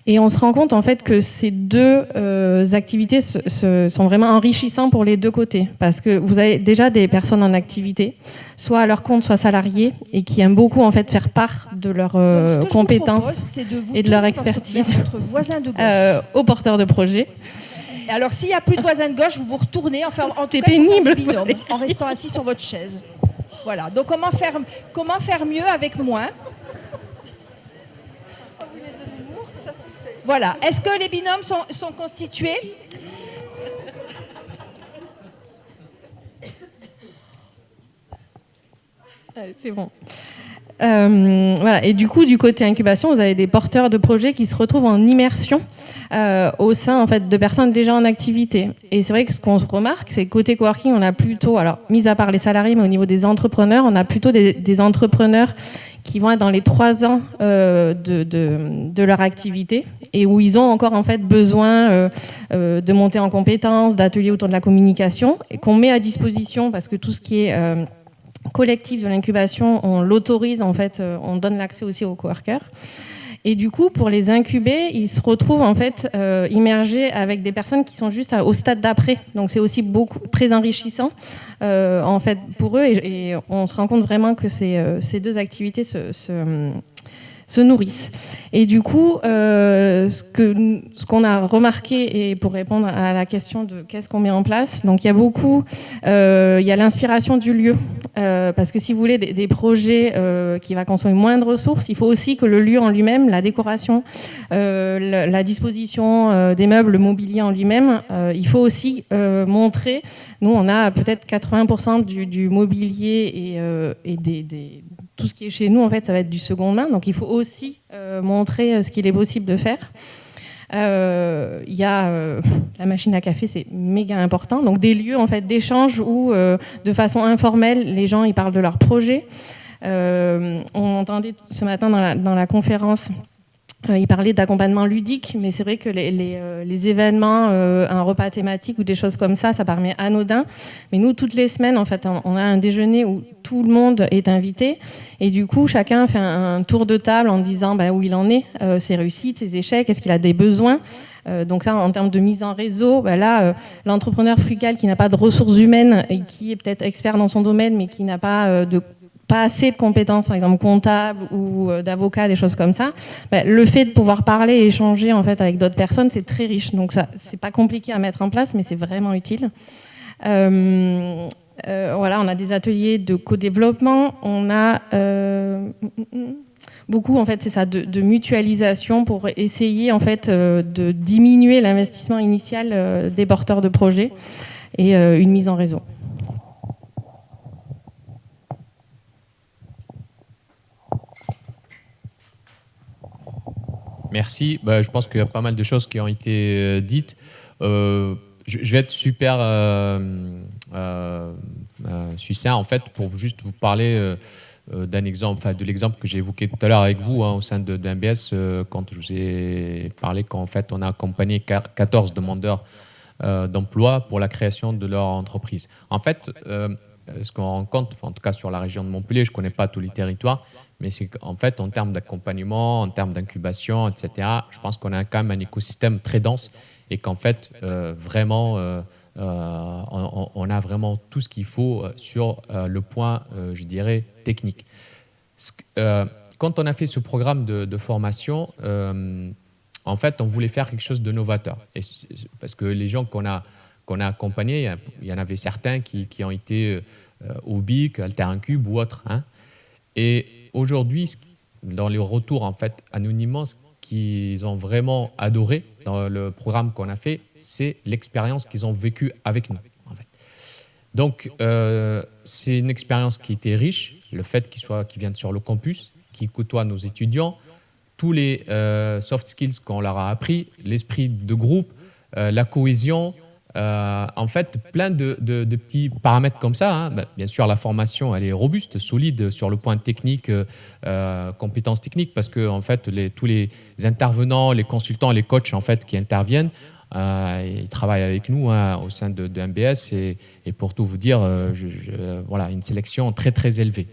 Et on se rend compte en fait que ces deux activités sont vraiment enrichissantes pour les deux côtés, parce que vous avez déjà des personnes en activité, soit à leur compte, soit salariées, et qui aiment beaucoup en fait faire part de leurs compétences et de leur expertise votre voisin de gauche. aux porteurs de projets. Et alors s'il n'y a plus de voisin de gauche, vous vous retournez, en pénible, binôme, en restant assis sur votre chaise. Voilà. Donc comment faire mieux avec moins? Voilà. Est-ce que les binômes sont constitués? C'est bon. Voilà. Et du coup, du côté incubation, vous avez des porteurs de projets qui se retrouvent en immersion au sein en fait, de personnes déjà en activité. Et c'est vrai que ce qu'on se remarque, c'est que côté coworking, on a plutôt, alors mis à part les salariés, mais au niveau des entrepreneurs, on a plutôt des entrepreneurs qui vont être dans les 3 ans de leur activité et où ils ont encore en fait besoin de monter en compétences, d'ateliers autour de la communication et qu'on met à disposition parce que tout ce qui est collectif de l'incubation, on l'autorise en fait, on donne l'accès aussi aux coworkers. Et du coup, pour les incuber, ils se retrouvent en fait immergés avec des personnes qui sont juste au stade d'après. Donc c'est aussi très enrichissant en fait pour eux et on se rend compte vraiment que ces deux activités se nourrissent. Et du coup, ce qu'on a remarqué, et pour répondre à la question de qu'est-ce qu'on met en place, donc il y a beaucoup, il y a l'inspiration du lieu, parce que si vous voulez des projets qui va consommer moins de ressources, il faut aussi que le lieu en lui-même, la décoration, la disposition des meubles, le mobilier en lui-même, il faut aussi montrer. Nous, on a peut-être 80% du mobilier et tout ce qui est chez nous, en fait, ça va être du seconde main. Donc, il faut aussi montrer ce qu'il est possible de faire. Il y a la machine à café, c'est méga important. Donc, des lieux en fait, d'échange où, de façon informelle, les gens ils parlent de leurs projets. On entendait ce matin dans la conférence, il parlait d'accompagnement ludique, mais c'est vrai que les événements, un repas thématique ou des choses comme ça paraît anodin. Mais nous, toutes les semaines, en fait, on a un déjeuner où tout le monde est invité. Et du coup, chacun fait un tour de table en disant où il en est, ses réussites, ses échecs, est-ce qu'il a des besoins. Donc ça, en termes de mise en réseau, là, l'entrepreneur frugal qui n'a pas de ressources humaines et qui est peut-être expert dans son domaine, mais qui n'a pas pas assez de compétences, par exemple comptables ou d'avocats, des choses comme ça, le fait de pouvoir parler et échanger en fait avec d'autres personnes, c'est très riche. Donc ça, c'est pas compliqué à mettre en place, mais c'est vraiment utile. Voilà, on a des ateliers de co-développement, on a beaucoup en fait, c'est ça, de mutualisation pour essayer en fait de diminuer l'investissement initial des porteurs de projets et une mise en réseau. Merci. Je pense qu'il y a pas mal de choses qui ont été dites. Je vais être super succinct en fait pour juste vous parler d'un exemple, enfin de l'exemple que j'ai évoqué tout à l'heure avec vous au sein de MBS quand je vous ai parlé qu'en fait on a accompagné 14 demandeurs d'emploi pour la création de leur entreprise. En fait, ce qu'on rencontre, en tout cas sur la région de Montpellier, je ne connais pas tous les territoires, mais c'est qu'en fait, en termes d'accompagnement, en termes d'incubation, etc., je pense qu'on a quand même un écosystème très dense et qu'en fait, vraiment, on a vraiment tout ce qu'il faut sur le point, je dirais, technique. Quand on a fait ce programme de formation, en fait, on voulait faire quelque chose de novateur. Parce que les gens qu'on a accompagnés, il y en avait certains qui ont été au BIC, Alter1Cube ou autres. Hein. Et aujourd'hui, dans les retours en fait, anonymement, ce qu'ils ont vraiment adoré dans le programme qu'on a fait, c'est l'expérience qu'ils ont vécue avec nous. En fait. Donc, c'est une expérience qui était riche, le fait qu'ils viennent sur le campus, qu'ils côtoient nos étudiants, tous les soft skills qu'on leur a appris, l'esprit de groupe, la cohésion, en fait, plein de petits paramètres comme ça. Hein. Bien sûr, la formation, elle est robuste, solide sur le point technique, compétences techniques, parce que en fait, tous les intervenants, les consultants, les coachs en fait, qui interviennent, ils travaillent avec nous hein, au sein de MBS et pour tout vous dire, voilà, une sélection très très élevée.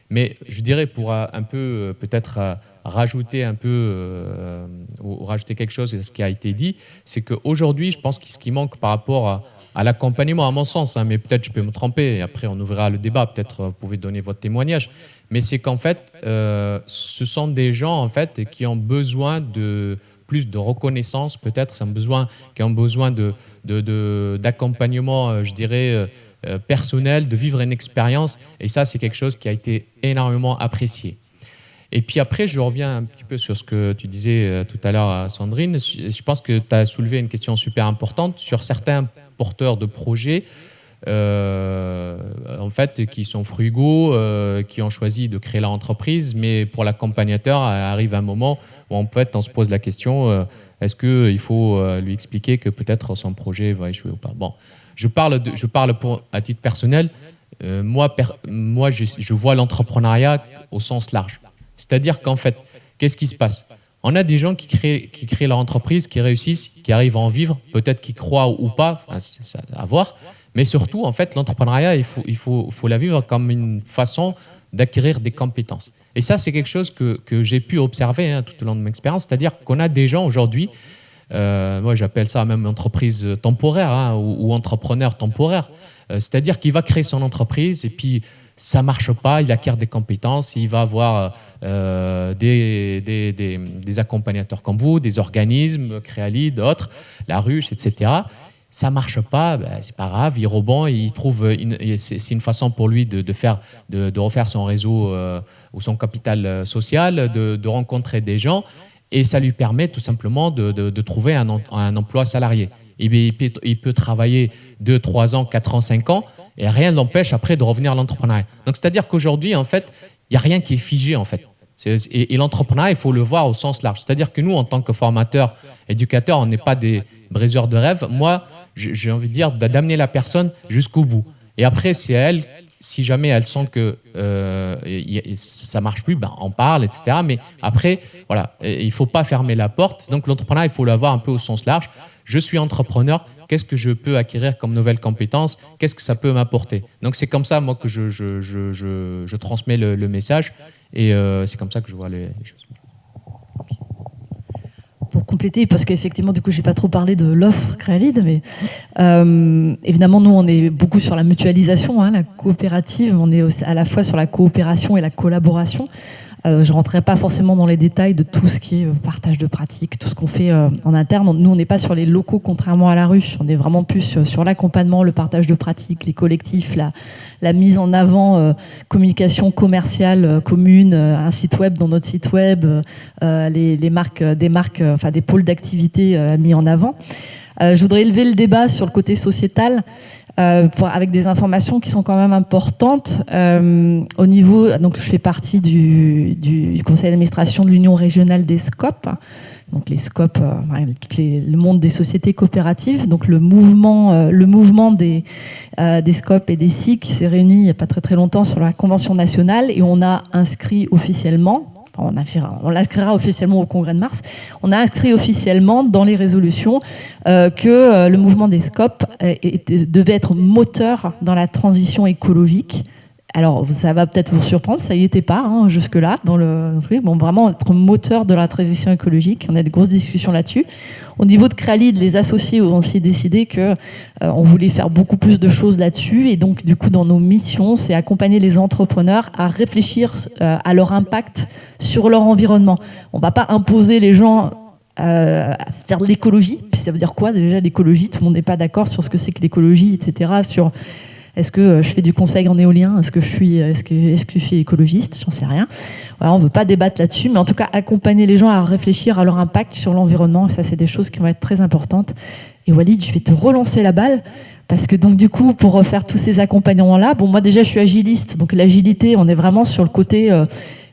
Mais je dirais pour un peu peut-être rajouter un peu ou rajouter quelque chose à ce qui a été dit, c'est qu'aujourd'hui, je pense que ce qui manque par rapport à l'accompagnement, à mon sens, hein, mais peut-être je peux me tromper, et après on ouvrira le débat, peut-être vous pouvez donner votre témoignage, mais c'est qu'en fait, ce sont des gens en fait qui ont besoin de plus de reconnaissance, peut-être, qui ont besoin d'accompagnement, je dirais, personnel, de vivre une expérience, et ça c'est quelque chose qui a été énormément apprécié. Et puis après, je reviens un petit peu sur ce que tu disais tout à l'heure, Sandrine. Je pense que tu as soulevé une question super importante sur certains porteurs de projets en fait, qui sont frugaux, qui ont choisi de créer leur entreprise, mais pour l'accompagnateur, arrive un moment où en fait, on se pose la question, est-ce qu'il faut lui expliquer que peut-être son projet va échouer ou pas. Bon, je parle à titre personnel. Moi, je vois l'entrepreneuriat au sens large. C'est-à-dire qu'en fait, qu'est-ce qui se passe? On a des gens qui créent leur entreprise, qui réussissent, qui arrivent à en vivre, peut-être qu'ils croient ou pas, enfin, c'est à voir. Mais surtout, en fait, l'entrepreneuriat, il faut la vivre comme une façon d'acquérir des compétences. Et ça, c'est quelque chose que j'ai pu observer hein, tout au long de mon expérience. C'est-à-dire qu'on a des gens aujourd'hui, moi j'appelle ça même entreprise temporaire hein, ou entrepreneur temporaire. C'est-à-dire qu'il va créer son entreprise et puis ça marche pas, il acquiert des compétences, il va avoir des accompagnateurs comme vous, des organismes, Créalid, d'autres, la ruche, etc. Ça marche pas, c'est pas grave, il rebond, il trouve c'est une façon pour lui de refaire son réseau ou son capital social, de rencontrer des gens, et ça lui permet tout simplement de trouver un emploi salarié. Il peut travailler 2, 3 ans, 4 ans, 5 ans, et rien ne l'empêche après de revenir à l'entrepreneuriat. Donc c'est-à-dire qu'aujourd'hui, en fait, il n'y a rien qui est figé en fait. Et l'entrepreneuriat, il faut le voir au sens large. C'est-à-dire que nous, en tant que formateurs, éducateurs, on n'est pas des briseurs de rêves. Moi, j'ai envie de dire d'amener la personne jusqu'au bout. Et après, c'est à elle, si jamais elle sent que ça ne marche plus, on parle, etc. Mais après, voilà, il ne faut pas fermer la porte. Donc l'entrepreneuriat, il faut le voir un peu au sens large. Je suis entrepreneur, qu'est-ce que je peux acquérir comme nouvelles compétences? Qu'est-ce que ça peut m'apporter? Donc c'est comme ça, moi, que je transmets le message. Et c'est comme ça que je vois les choses. Pour compléter, parce qu'effectivement, du coup, j'ai pas trop parlé de l'offre Créalid, mais évidemment, nous, on est beaucoup sur la mutualisation, hein, la coopérative. On est aussi à la fois sur la coopération et la collaboration. Je rentrerai pas forcément dans les détails de tout ce qui est partage de pratiques, tout ce qu'on fait en interne. Nous, on n'est pas sur les locaux, contrairement à la ruche. On est vraiment plus sur l'accompagnement, le partage de pratiques, les collectifs, la mise en avant, communication commerciale commune, un site web dans notre site web, des marques, enfin des pôles d'activité mis en avant. Je voudrais élever le débat sur le côté sociétal. Avec des informations qui sont quand même importantes au niveau. Donc, je fais partie du conseil d'administration de l'Union régionale des SCOP. Donc, les SCOP, le monde des sociétés coopératives. Donc, le mouvement des SCOP et des SIC qui s'est réuni il n'y a pas très très longtemps sur la convention nationale, et on a inscrit officiellement. On l'inscrira officiellement au congrès de mars. On a inscrit officiellement dans les résolutions que le mouvement des SCOP devait être moteur dans la transition écologique. Alors, ça va peut-être vous surprendre, ça y était pas hein, jusque-là dans le truc. Bon, vraiment être moteur de la transition écologique. On a de grosses discussions là-dessus. Au niveau de Créalid, les associés ont aussi décidé que on voulait faire beaucoup plus de choses là-dessus. Et donc, du coup, dans nos missions, c'est accompagner les entrepreneurs à réfléchir à leur impact sur leur environnement. On va pas imposer les gens à faire de l'écologie. Puis ça veut dire quoi déjà l'écologie? Tout le monde n'est pas d'accord sur ce que c'est que l'écologie, etc. Sur est-ce que je fais du conseil en éolien? Est-ce que je suis écologiste? J'en sais rien. Voilà, on ne veut pas débattre là-dessus, mais en tout cas accompagner les gens à réfléchir à leur impact sur l'environnement. Et ça, c'est des choses qui vont être très importantes. Et Walid, je vais te relancer la balle. Parce que donc du coup, pour faire tous ces accompagnements-là, bon, moi déjà je suis agiliste, donc l'agilité, on est vraiment sur le côté...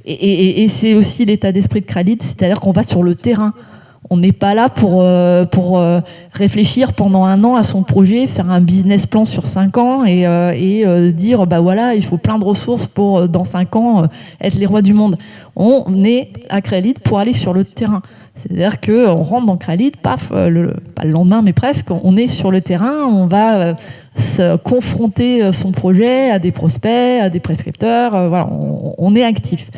et c'est aussi l'état d'esprit de Créalid, c'est-à-dire qu'on va sur le terrain. On n'est pas là pour réfléchir pendant 1 an à son projet, faire un business plan sur 5 ans et dire bah voilà, il faut plein de ressources pour dans 5 ans être les rois du monde. On est à Créalid pour aller sur le terrain. C'est-à-dire qu'on rentre dans Créalid, paf, pas le lendemain mais presque, on est sur le terrain, on va se confronter son projet à des prospects, à des prescripteurs, voilà, on est actif.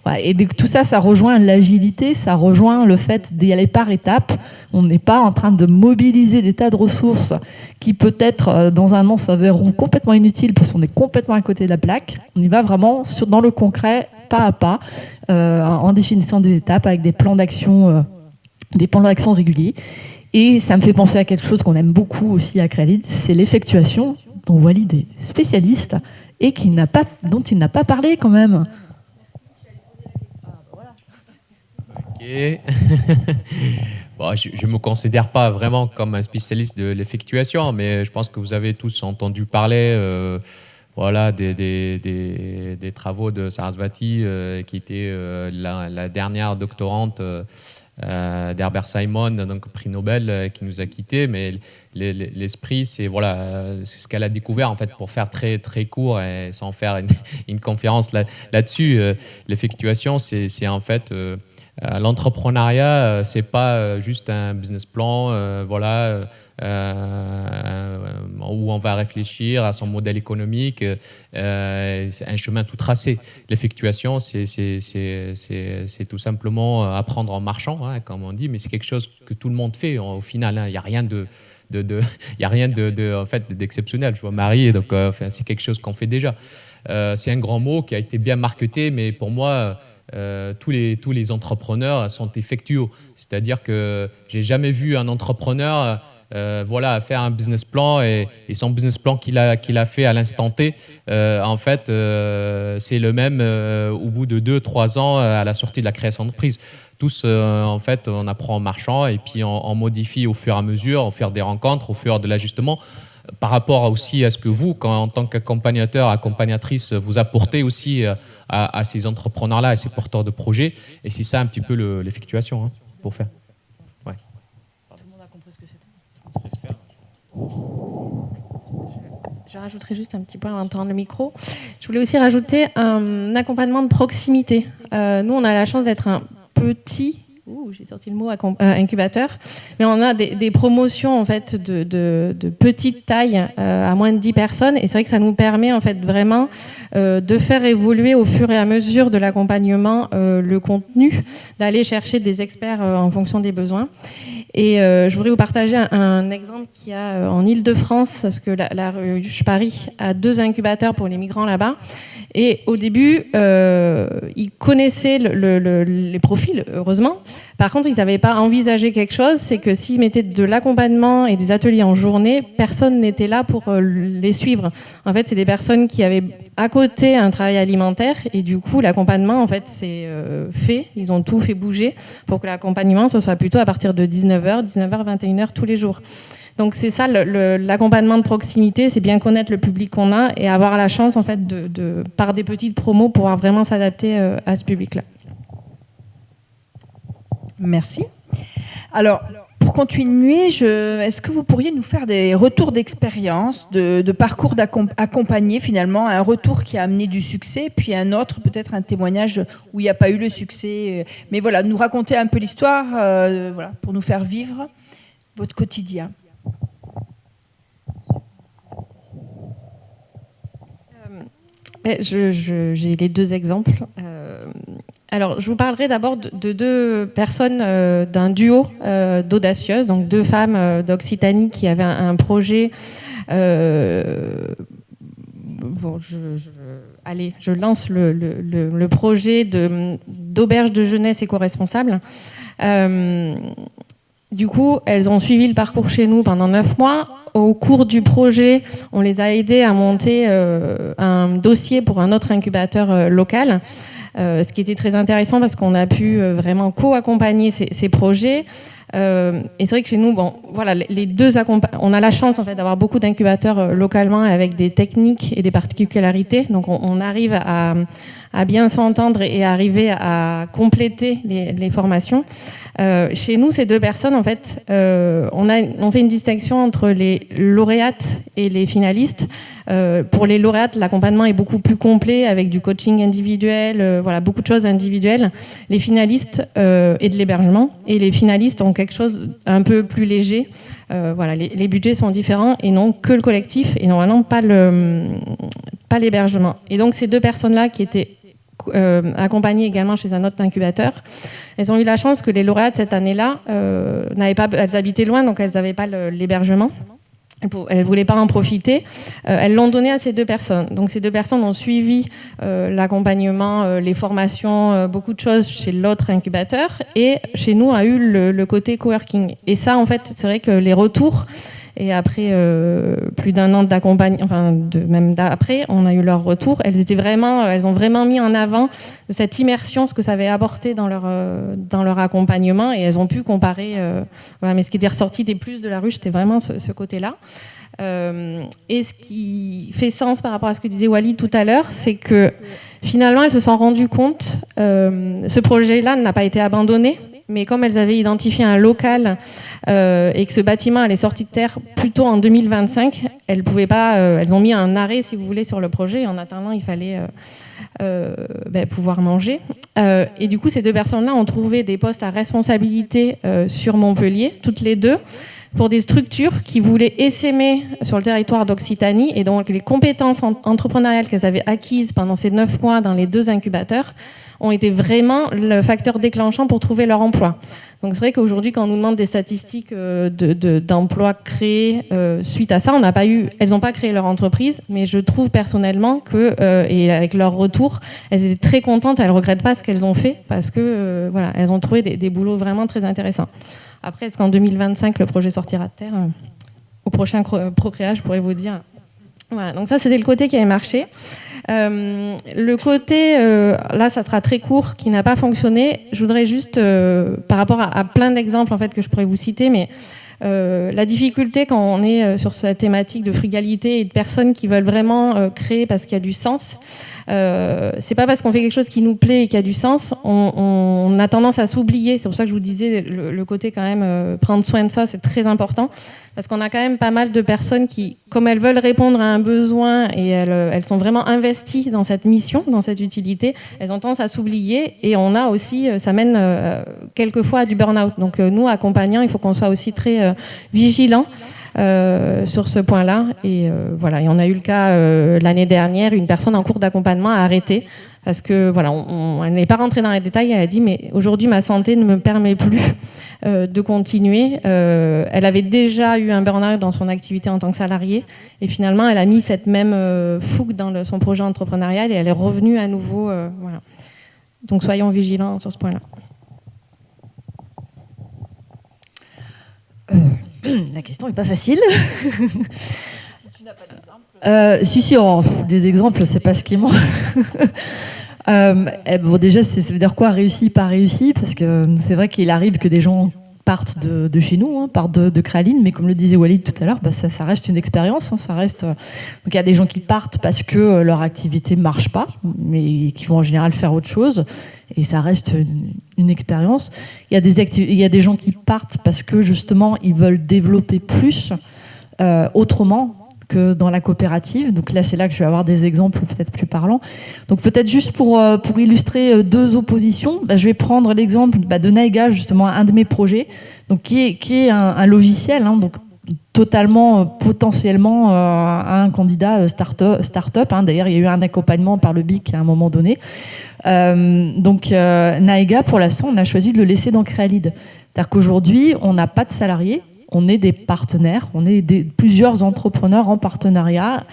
Voilà, et tout ça, ça rejoint l'agilité, ça rejoint le fait d'y aller par étapes. On n'est pas en train de mobiliser des tas de ressources qui peut-être dans 1 an s'avéreront complètement inutiles parce qu'on est complètement à côté de la plaque. On y va vraiment dans le concret, pas à pas, en définissant des étapes avec des plans d'action réguliers. Et ça me fait penser à quelque chose qu'on aime beaucoup aussi à Créalid, c'est l'effectuation, dont Walid est spécialiste et dont il n'a pas parlé quand même. Bon, je ne me considère pas vraiment comme un spécialiste de l'effectuation, mais je pense que vous avez tous entendu parler voilà, des travaux de Sarasvati, qui était la dernière doctorante d'Herbert Simon, donc prix Nobel, qui nous a quittés. Mais l'esprit, c'est voilà, ce qu'elle a découvert, en fait, pour faire très, très court et sans faire une conférence là-dessus. L'effectuation, c'est en fait... l'entrepreneuriat, c'est pas juste un business plan, voilà, où on va réfléchir à son modèle économique. C'est un chemin tout tracé. L'effectuation, c'est tout simplement apprendre en marchant, hein, comme on dit, mais c'est quelque chose que tout le monde fait au final. Il n'y a rien en fait, d'exceptionnel. Je vois Marie, donc c'est quelque chose qu'on fait déjà. C'est un grand mot qui a été bien marketé, mais pour moi... tous les entrepreneurs sont effectueux. C'est-à-dire que j'ai jamais vu un entrepreneur voilà, faire un business plan et son business plan qu'il a fait à l'instant T, en fait, c'est le même au bout de 2-3 ans à la sortie de la création d'entreprise. Tous, en fait, on apprend en marchant et puis on modifie au fur et à mesure, au fur des rencontres, au fur de l'ajustement. Par rapport aussi à ce que vous, en tant qu'accompagnateur, accompagnatrice, vous apportez aussi à ces entrepreneurs-là, à ces porteurs de projets. Et c'est ça un petit peu l'effectuation, hein, pour faire. Ouais. Tout le monde a compris ce que c'était. Je rajouterai juste un petit point avant de tendre le micro. Je voulais aussi rajouter un accompagnement de proximité. Nous, on a la chance d'être un petit... j'ai sorti le mot incubateur, mais on a des promotions en fait de petite taille à moins de 10 personnes, et c'est vrai que ça nous permet en fait vraiment de faire évoluer au fur et à mesure de l'accompagnement le contenu, d'aller chercher des experts en fonction des besoins. Et je voudrais vous partager un exemple qu'il y a en Île-de-France, parce que la ruche Paris a 2 incubateurs pour les migrants là-bas. Et au début, ils connaissaient les profils, heureusement. Par contre, ils n'avaient pas envisagé quelque chose, c'est que s'ils mettaient de l'accompagnement et des ateliers en journée, personne n'était là pour les suivre. En fait, c'est des personnes qui avaient à côté un travail alimentaire, et du coup, l'accompagnement, en fait, c'est fait. Ils ont tout fait bouger pour que l'accompagnement, ce soit plutôt à partir de 19h, 21h tous les jours. Donc c'est ça, l'accompagnement de proximité, c'est bien connaître le public qu'on a et avoir la chance, en fait, par des petites promos, pouvoir vraiment s'adapter à ce public-là. Merci. Alors, pour continuer, est-ce que vous pourriez nous faire des retours d'expérience, de parcours accompagné finalement, un retour qui a amené du succès, puis un autre, peut-être un témoignage où il n'y a pas eu le succès. Mais voilà, nous raconter un peu l'histoire, voilà, pour nous faire vivre votre quotidien. J'ai les 2 exemples. Alors, je vous parlerai d'abord de 2 personnes d'un duo d'audacieuses, donc 2 femmes d'Occitanie qui avaient un projet. Bon, je lance le projet d'auberge de jeunesse éco-responsable. Du coup, elles ont suivi le parcours chez nous pendant 9 mois. Au cours du projet, on les a aidées à monter un dossier pour un autre incubateur local, ce qui était très intéressant parce qu'on a pu vraiment co-accompagner ces projets. Et c'est vrai que chez nous, bon, voilà, on a la chance en fait d'avoir beaucoup d'incubateurs localement avec des techniques et des particularités. Donc on arrive à bien s'entendre et arriver à compléter les formations. Chez nous, ces 2 personnes, en fait, on fait une distinction entre les lauréates et les finalistes. Pour les lauréates, l'accompagnement est beaucoup plus complet avec du coaching individuel, voilà, beaucoup de choses individuelles. Les finalistes et de l'hébergement. Et les finalistes ont quelque chose un peu plus léger. Voilà, les budgets sont différents et non que le collectif et normalement pas l'hébergement. Et donc ces 2 personnes-là qui étaient accompagnées également chez un autre incubateur, elles ont eu la chance que les lauréates cette année-là elles habitaient loin, donc elles n'avaient pas l'hébergement. Elles ne voulaient pas en profiter. Elles l'ont donné à ces 2 personnes. Donc ces 2 personnes ont suivi l'accompagnement, les formations, beaucoup de choses chez l'autre incubateur, et chez nous a eu le côté coworking. Et ça, en fait, c'est vrai que les retours, et après plus d'1 an d'accompagnement, enfin même d'après, on a eu leur retour. Elles ont vraiment mis en avant cette immersion, ce que ça avait apporté dans leur accompagnement, et elles ont pu comparer. Voilà, mais ce qui était ressorti des plus de la ruche, c'était vraiment ce côté-là. Et ce qui fait sens par rapport à ce que disait Walid tout à l'heure, c'est que finalement, elles se sont rendues compte, ce projet-là n'a pas été abandonné. Mais comme elles avaient identifié un local et que ce bâtiment allait sortir de terre plutôt en 2025, elles pouvaient pas. Elles ont mis un arrêt, si vous voulez, sur le projet. En attendant, il fallait pouvoir manger. Et du coup, ces 2 personnes-là ont trouvé des postes à responsabilité sur Montpellier, toutes les 2, pour des structures qui voulaient essaimer sur le territoire d'Occitanie, et donc les compétences entrepreneuriales qu'elles avaient acquises pendant ces 9 mois dans les 2 incubateurs ont été vraiment le facteur déclenchant pour trouver leur emploi. Donc c'est vrai qu'aujourd'hui, quand on nous demande des statistiques d'emplois créés suite à ça, elles n'ont pas créé leur entreprise, mais je trouve personnellement que, et avec leur retour, elles étaient très contentes, elles ne regrettent pas ce qu'elles ont fait, parce que voilà, elles ont trouvé des boulots vraiment très intéressants. Après, est-ce qu'en 2025, le projet sortira de terre ? Au prochain Procréa, je pourrais vous dire. Voilà, donc ça, c'était le côté qui avait marché. Le côté, là, ça sera très court, qui n'a pas fonctionné. Je voudrais juste, par rapport à plein d'exemples en fait, que je pourrais vous citer, mais la difficulté quand on est sur cette thématique de frugalité et de personnes qui veulent vraiment créer parce qu'il y a du sens, c'est pas parce qu'on fait quelque chose qui nous plaît et qui a du sens, on a tendance à s'oublier. C'est pour ça que je vous disais le côté quand même prendre soin de ça, c'est très important. parce qu'on a quand même pas mal de personnes qui, comme elles veulent répondre à un besoin et elles sont vraiment investies dans cette mission, dans cette utilité, elles ont tendance à s'oublier et on a aussi, ça mène quelquefois à du burn-out. Donc nous, accompagnants, il faut qu'on soit aussi très vigilants sur ce point-là. Et voilà, et on a eu le cas l'année dernière, une personne en cours d'accompagnement a arrêté parce que voilà, elle n'est pas rentrée dans les détails. Elle a dit mais aujourd'hui ma santé ne me permet plus de continuer. Elle avait déjà eu un burn-out dans son activité en tant que salariée et finalement elle a mis cette même fougue dans son projet entrepreneurial et elle est revenue à nouveau. Voilà. Donc soyons vigilants sur ce point-là. La question n'est pas facile. Si, oh, des exemples, c'est pas ce qui manque. Bon, déjà, ça veut dire quoi, réussi, pas réussi? Parce que c'est vrai qu'il arrive que des gens partent de chez nous, hein, partent de Créaline, mais comme le disait Walid tout à l'heure, bah, ça reste une expérience. Hein, ça reste. Donc il y a des gens qui partent parce que leur activité ne marche pas, mais qui vont en général faire autre chose, et ça reste une expérience. Il y a des gens qui partent parce que justement ils veulent développer plus autrement que dans la coopérative. Donc là, c'est là que je vais avoir des exemples peut-être plus parlants. Donc peut-être juste pour illustrer deux oppositions, je vais prendre l'exemple de Naïga, justement un de mes projets, donc qui est un logiciel, hein, donc totalement potentiellement un candidat start-up. Hein. D'ailleurs, il y a eu un accompagnement par le BIC à un moment donné. Naïga, pour l'instant, on a choisi de le laisser dans Créalid. C'est-à-dire qu'aujourd'hui, on n'a pas de salariés. On est des partenaires, on est plusieurs entrepreneurs en partenariat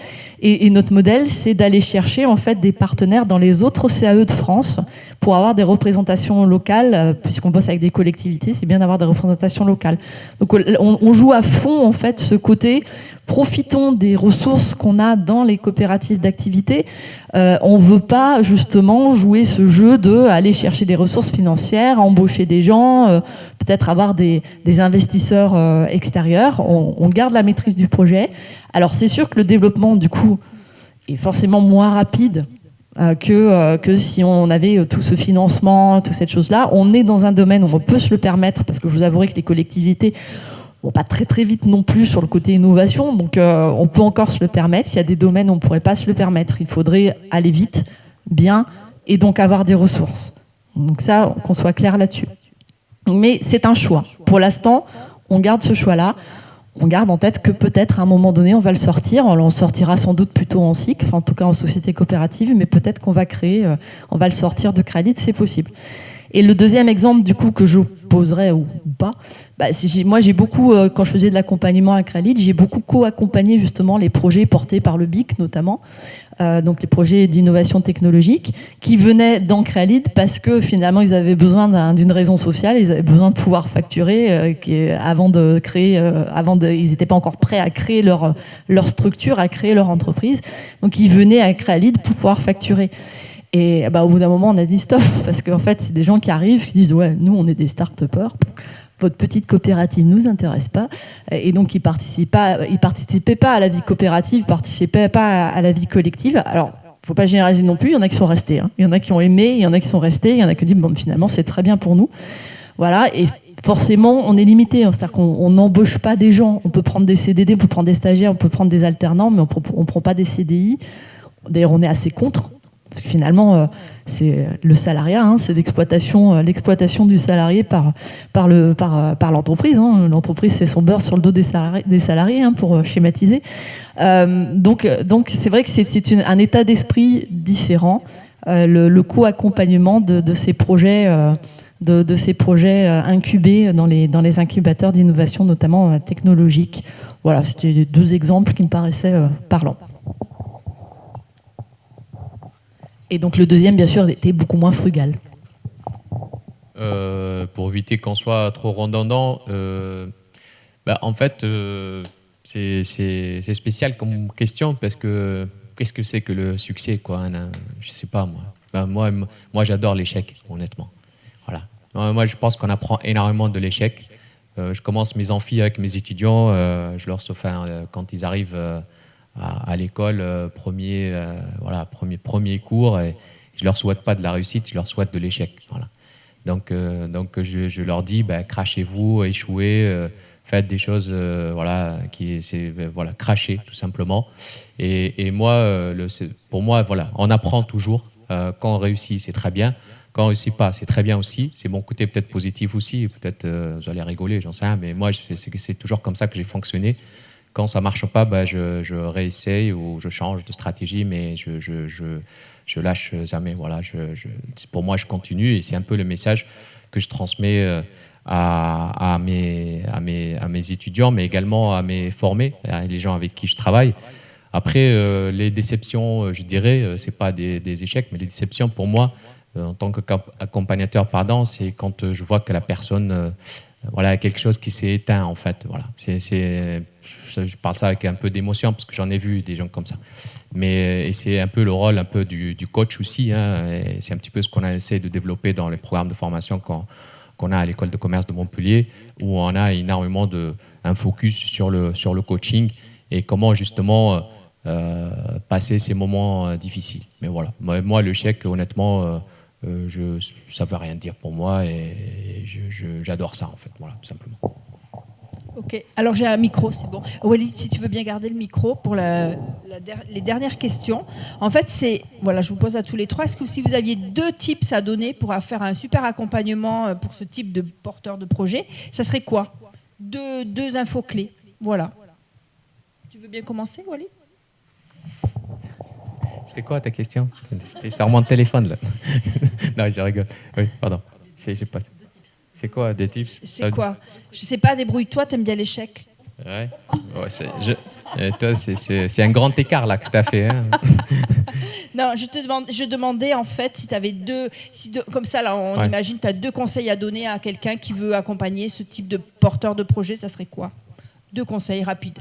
et notre modèle, c'est d'aller chercher en fait des partenaires dans les autres CAE de France pour avoir des représentations locales, puisqu'on bosse avec des collectivités, c'est bien d'avoir des représentations locales. Donc on joue à fond en fait ce côté, profitons des ressources qu'on a dans les coopératives d'activité. On ne veut pas justement jouer ce jeu de aller chercher des ressources financières, embaucher des gens, peut-être avoir des investisseurs extérieurs. On garde la maîtrise du projet. Alors c'est sûr que le développement du coup est forcément moins rapide que si on avait tout ce financement, toute cette chose-là. On est dans un domaine où on peut se le permettre, parce que je vous avouerai que les collectivités vont pas très très vite non plus sur le côté innovation, donc on peut encore se le permettre. Il y a des domaines où on ne pourrait pas se le permettre. Il faudrait aller vite, bien, et donc avoir des ressources. Donc ça, qu'on soit clair là-dessus. Mais c'est un choix. Pour l'instant, on garde ce choix-là. On garde en tête que peut-être à un moment donné, on va le sortir. On sortira sans doute plutôt en SIC, enfin en tout cas en société coopérative, mais peut-être qu'on va on va le sortir de Créalid, c'est possible. Et le deuxième exemple, du coup, que je poserais ou pas, moi j'ai beaucoup, quand je faisais de l'accompagnement à Créalid, j'ai beaucoup co-accompagné justement les projets portés par le BIC notamment, donc les projets d'innovation technologique, qui venaient dans Créalid parce que finalement ils avaient besoin d'une raison sociale, ils avaient besoin de pouvoir facturer, ils n'étaient pas encore prêts à créer leur structure, à créer leur entreprise, donc ils venaient à Créalid pour pouvoir facturer. Et au bout d'un moment, on a dit stop, parce qu'en fait, c'est des gens qui arrivent, qui disent ouais, nous, on est des start-upers, votre petite coopérative nous intéresse pas, et donc ils participaient pas à la vie coopérative, ils participaient pas à la vie collective. Alors, faut pas généraliser non plus. Il y en a qui sont restés, hein. Il y en a qui ont aimé, il y en a qui sont restés, il y en a qui ont dit bon, finalement, c'est très bien pour nous. Voilà. Et forcément, on est limité, hein. C'est-à-dire qu'on n'embauche pas des gens. On peut prendre des CDD, on peut prendre des stagiaires, on peut prendre des alternants, mais on prend pas des CDI. D'ailleurs, on est assez contre. Parce que finalement, c'est le salariat, hein, c'est l'exploitation du salarié par l'entreprise. Hein. L'entreprise fait son beurre sur le dos des salariés, hein, pour schématiser. Donc c'est vrai que c'est un état d'esprit différent. Le co-accompagnement de ces projets, incubés dans les incubateurs d'innovation, notamment technologique. Voilà, c'était deux exemples qui me paraissaient parlants. Et donc le deuxième, bien sûr, était beaucoup moins frugal. Pour éviter qu'on soit trop redondant, en fait, c'est spécial comme question, parce que qu'est-ce que c'est que le succès, quoi, hein, je sais pas moi. Moi, j'adore l'échec, honnêtement. Voilà. Moi, je pense qu'on apprend énormément de l'échec. Je commence mes amphis avec mes étudiants. Quand ils arrivent à l'école, premier cours, et je leur souhaite pas de la réussite, je leur souhaite de l'échec. Voilà. Donc je leur dis, crachez-vous, échouez, faites des choses, crachez tout simplement. Et moi, pour moi, voilà, on apprend toujours. Quand on réussit, c'est très bien. Quand on ne réussit pas, c'est très bien aussi. C'est mon côté peut-être positif aussi. Peut-être vous allez rigoler, j'en sais rien. Mais moi, c'est toujours comme ça que j'ai fonctionné. Quand ça ne marche pas, je réessaye ou je change de stratégie, mais je lâche jamais. Voilà, pour moi, je continue. Et c'est un peu le message que je transmets à mes étudiants, mais également à mes formés, les gens avec qui je travaille. Après, les déceptions, je dirais, c'est pas des échecs, mais les déceptions pour moi, en tant qu'accompagnateur, c'est quand je vois que la personne, a quelque chose qui s'est éteint en fait. Voilà, je parle ça avec un peu d'émotion parce que j'en ai vu des gens comme ça. Mais c'est un peu le rôle du coach aussi. Et c'est un petit peu ce qu'on a essayé de développer dans les programmes de formation qu'on a à l'école de commerce de Montpellier, où on a énormément un focus sur le coaching et comment justement passer ces moments difficiles. Mais voilà, moi le chèque, honnêtement, ça ne veut rien dire pour moi et j'adore ça en fait, voilà, tout simplement. Ok, alors j'ai un micro, c'est bon. Walid, si tu veux bien garder le micro pour les dernières questions. En fait, je vous pose à tous les trois, est-ce que si vous aviez 2 tips à donner pour faire un super accompagnement pour ce type de porteur de projet, ça serait quoi ? Deux infos clés, voilà. Tu veux bien commencer, Walid ? C'était quoi ta question ? C'était sur mon téléphone là. Non, je rigole. Oui, pardon. Je sais pas. C'est quoi des tips ? C'est quoi ? Je sais pas, débrouille-toi, t'aimes bien l'échec. Ouais, c'est un grand écart là que tu as fait. Hein. Non, je demandais en fait si tu avais comme ça là, on imagine tu as 2 conseils à donner à quelqu'un qui veut accompagner ce type de porteur de projet, ça serait quoi ? 2 conseils rapides.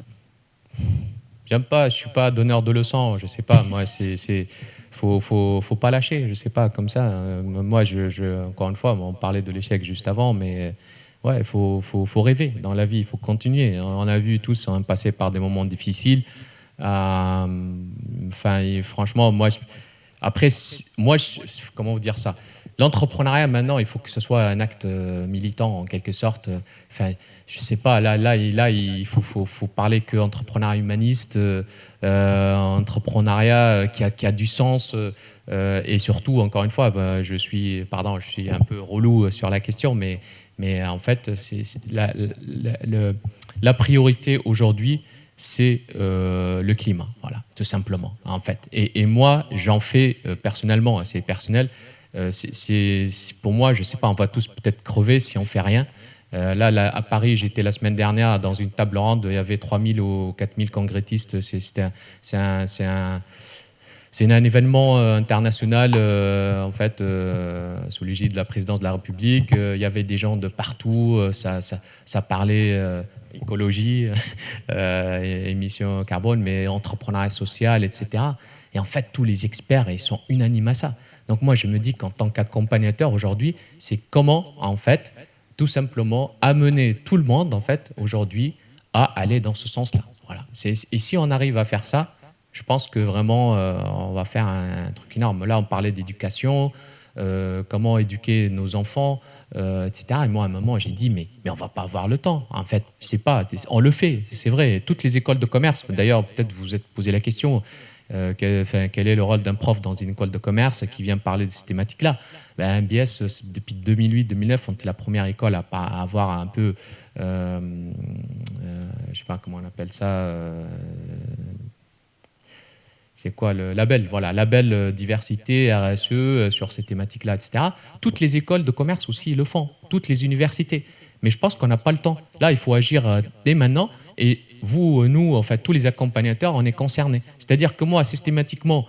J'aime pas, je suis pas donneur de leçons, je sais pas, moi faut pas lâcher, je sais pas, comme ça. Moi encore une fois, on parlait de l'échec juste avant, mais ouais, faut rêver dans la vie, il faut continuer. On a vu tous, on est passé par des moments difficiles. Franchement, comment vous dire ça ? L'entrepreneuriat maintenant, il faut que ce soit un acte militant en quelque sorte. Je sais pas. Là, il faut parler que entrepreneuriat humaniste, entrepreneuriat qui a du sens. Et surtout, encore une fois, je suis un peu relou sur la question, mais en fait, c'est la priorité aujourd'hui, c'est le climat, voilà, tout simplement, en fait. Et moi, j'en fais personnellement, c'est personnel. Pour moi, je sais pas, on va tous peut-être crever si on fait rien. Là, à Paris, j'étais la semaine dernière dans une table ronde, il y avait 3000 ou 4000 congressistes. C'est un événement international, en fait, sous l'égide de la présidence de la République. Il y avait des gens de partout, ça parlait écologie, émissions carbone, mais entrepreneuriat social, etc. Et en fait, tous les experts, ils sont unanimes à ça. Donc moi, je me dis qu'en tant qu'accompagnateur aujourd'hui, c'est comment, en fait, tout simplement amener tout le monde, en fait, aujourd'hui, à aller dans ce sens-là. Voilà. Et si on arrive à faire ça, je pense que vraiment, on va faire un truc énorme. Là, on parlait d'éducation, comment éduquer nos enfants, etc. Et moi, à un moment, j'ai dit, mais on ne va pas avoir le temps. En fait, c'est pas, on le fait, c'est vrai. Toutes les écoles de commerce, d'ailleurs, peut-être vous vous êtes posé la question, quel est le rôle d'un prof dans une école de commerce qui vient parler de ces thématiques-là. MBS, depuis 2008-2009, on était la première école à avoir un peu, je ne sais pas comment on appelle ça, c'est quoi le label ? Voilà, label diversité, RSE, sur ces thématiques-là, etc. Toutes les écoles de commerce aussi le font, toutes les universités. Mais je pense qu'on n'a pas le temps. Là, il faut agir dès maintenant. Et vous, nous, en fait, tous les accompagnateurs, on est concernés. C'est-à-dire que moi, systématiquement,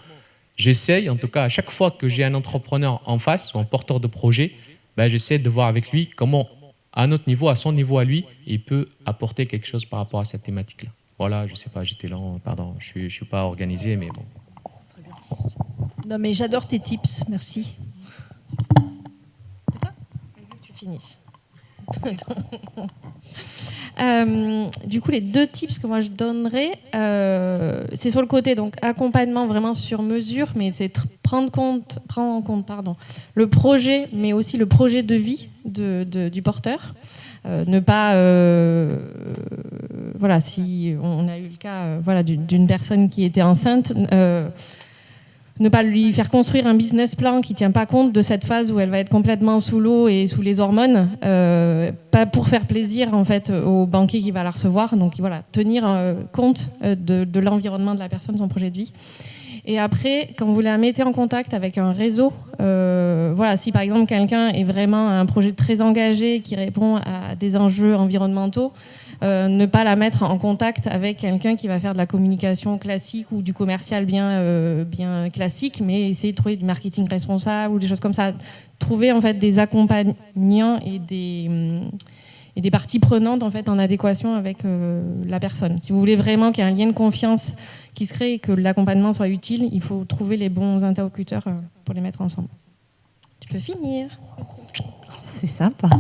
j'essaye, en tout cas, à chaque fois que j'ai un entrepreneur en face, ou un porteur de projet, j'essaie de voir avec lui comment, à notre niveau, à son niveau à lui, il peut apporter quelque chose par rapport à cette thématique-là. Voilà, je ne sais pas, j'étais lent, pardon, je ne suis pas organisé, mais bon. Non, mais j'adore tes tips, merci. D'accord ? Tu finisses. Du coup, les 2 tips que moi je donnerais, c'est sur le côté donc accompagnement vraiment sur mesure, mais c'est prendre en compte le projet, mais aussi le projet de vie du porteur. Ne pas, voilà, si on a eu le cas voilà, d'une personne qui était enceinte, ne pas lui faire construire un business plan qui ne tient pas compte de cette phase où elle va être complètement sous l'eau et sous les hormones, pas pour faire plaisir en fait au banquier qui va la recevoir. Donc voilà, tenir compte de l'environnement de la personne, son projet de vie. Et après, quand vous la mettez en contact avec un réseau, voilà, si par exemple quelqu'un est vraiment un projet très engagé qui répond à des enjeux environnementaux, ne pas la mettre en contact avec quelqu'un qui va faire de la communication classique ou du commercial bien classique, mais essayer de trouver du marketing responsable ou des choses comme ça. Trouver en fait des accompagnants et des parties prenantes en fait en adéquation avec la personne. Si vous voulez vraiment qu'il y ait un lien de confiance qui se crée et que l'accompagnement soit utile, il faut trouver les bons interlocuteurs pour les mettre ensemble. Tu peux finir. C'est sympa.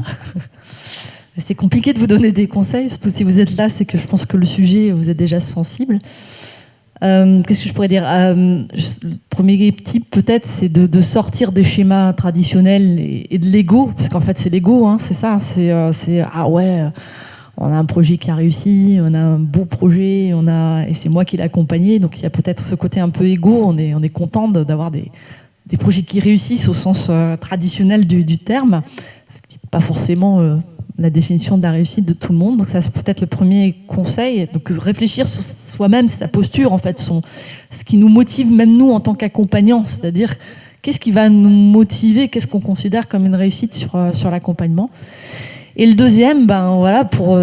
C'est compliqué de vous donner des conseils, surtout si vous êtes là, c'est que je pense que le sujet, vous êtes déjà sensible. Qu'est-ce que je pourrais dire ? Le premier type, peut-être, c'est de sortir des schémas traditionnels et de l'ego, parce qu'en fait, c'est l'ego, hein, c'est ça. C'est ah ouais, on a un projet qui a réussi, on a un beau projet, et c'est moi qui l'ai accompagné. Donc il y a peut-être ce côté un peu égo. On est content d'avoir des projets qui réussissent au sens traditionnel du terme, ce qui n'est pas forcément la définition de la réussite de tout le monde. Donc ça, c'est peut-être le premier conseil. Donc réfléchir sur soi-même, sa posture, en fait, ce qui nous motive, même nous, en tant qu'accompagnants. C'est-à-dire, qu'est-ce qui va nous motiver, qu'est-ce qu'on considère comme une réussite sur l'accompagnement. Et le deuxième, voilà, pour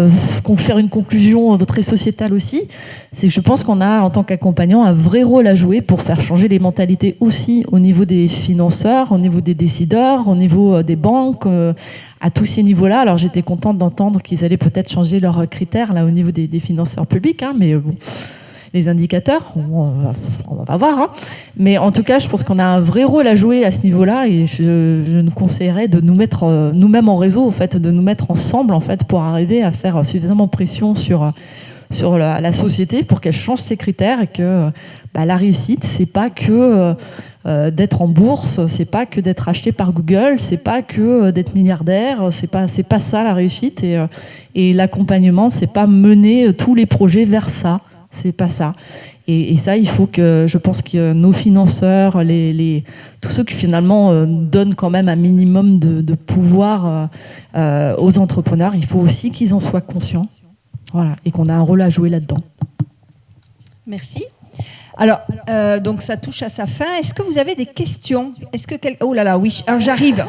faire une conclusion très sociétale aussi, c'est que je pense qu'on a, en tant qu'accompagnant, un vrai rôle à jouer pour faire changer les mentalités aussi au niveau des financeurs, au niveau des décideurs, au niveau des banques, à tous ces niveaux-là. Alors j'étais contente d'entendre qu'ils allaient peut-être changer leurs critères là au niveau des financeurs publics, hein, mais bon, les indicateurs, on va voir. Hein. Mais en tout cas, je pense qu'on a un vrai rôle à jouer à ce niveau-là, et je nous conseillerais de nous mettre nous-mêmes en réseau, en fait, de nous mettre ensemble, en fait, pour arriver à faire suffisamment pression sur la société pour qu'elle change ses critères, et que la réussite, c'est pas que d'être en bourse, c'est pas que d'être acheté par Google, c'est pas que d'être milliardaire, c'est pas ça la réussite, et l'accompagnement, c'est pas mener tous les projets vers ça, c'est pas ça. Et ça, il faut que, je pense que nos financeurs, tous ceux qui finalement donnent quand même un minimum de pouvoir aux entrepreneurs, il faut aussi qu'ils en soient conscients, voilà, et qu'on a un rôle à jouer là-dedans. Merci. Alors, donc ça touche à sa fin. Est-ce que vous avez des questions ? Oh là là, oui. Alors j'arrive.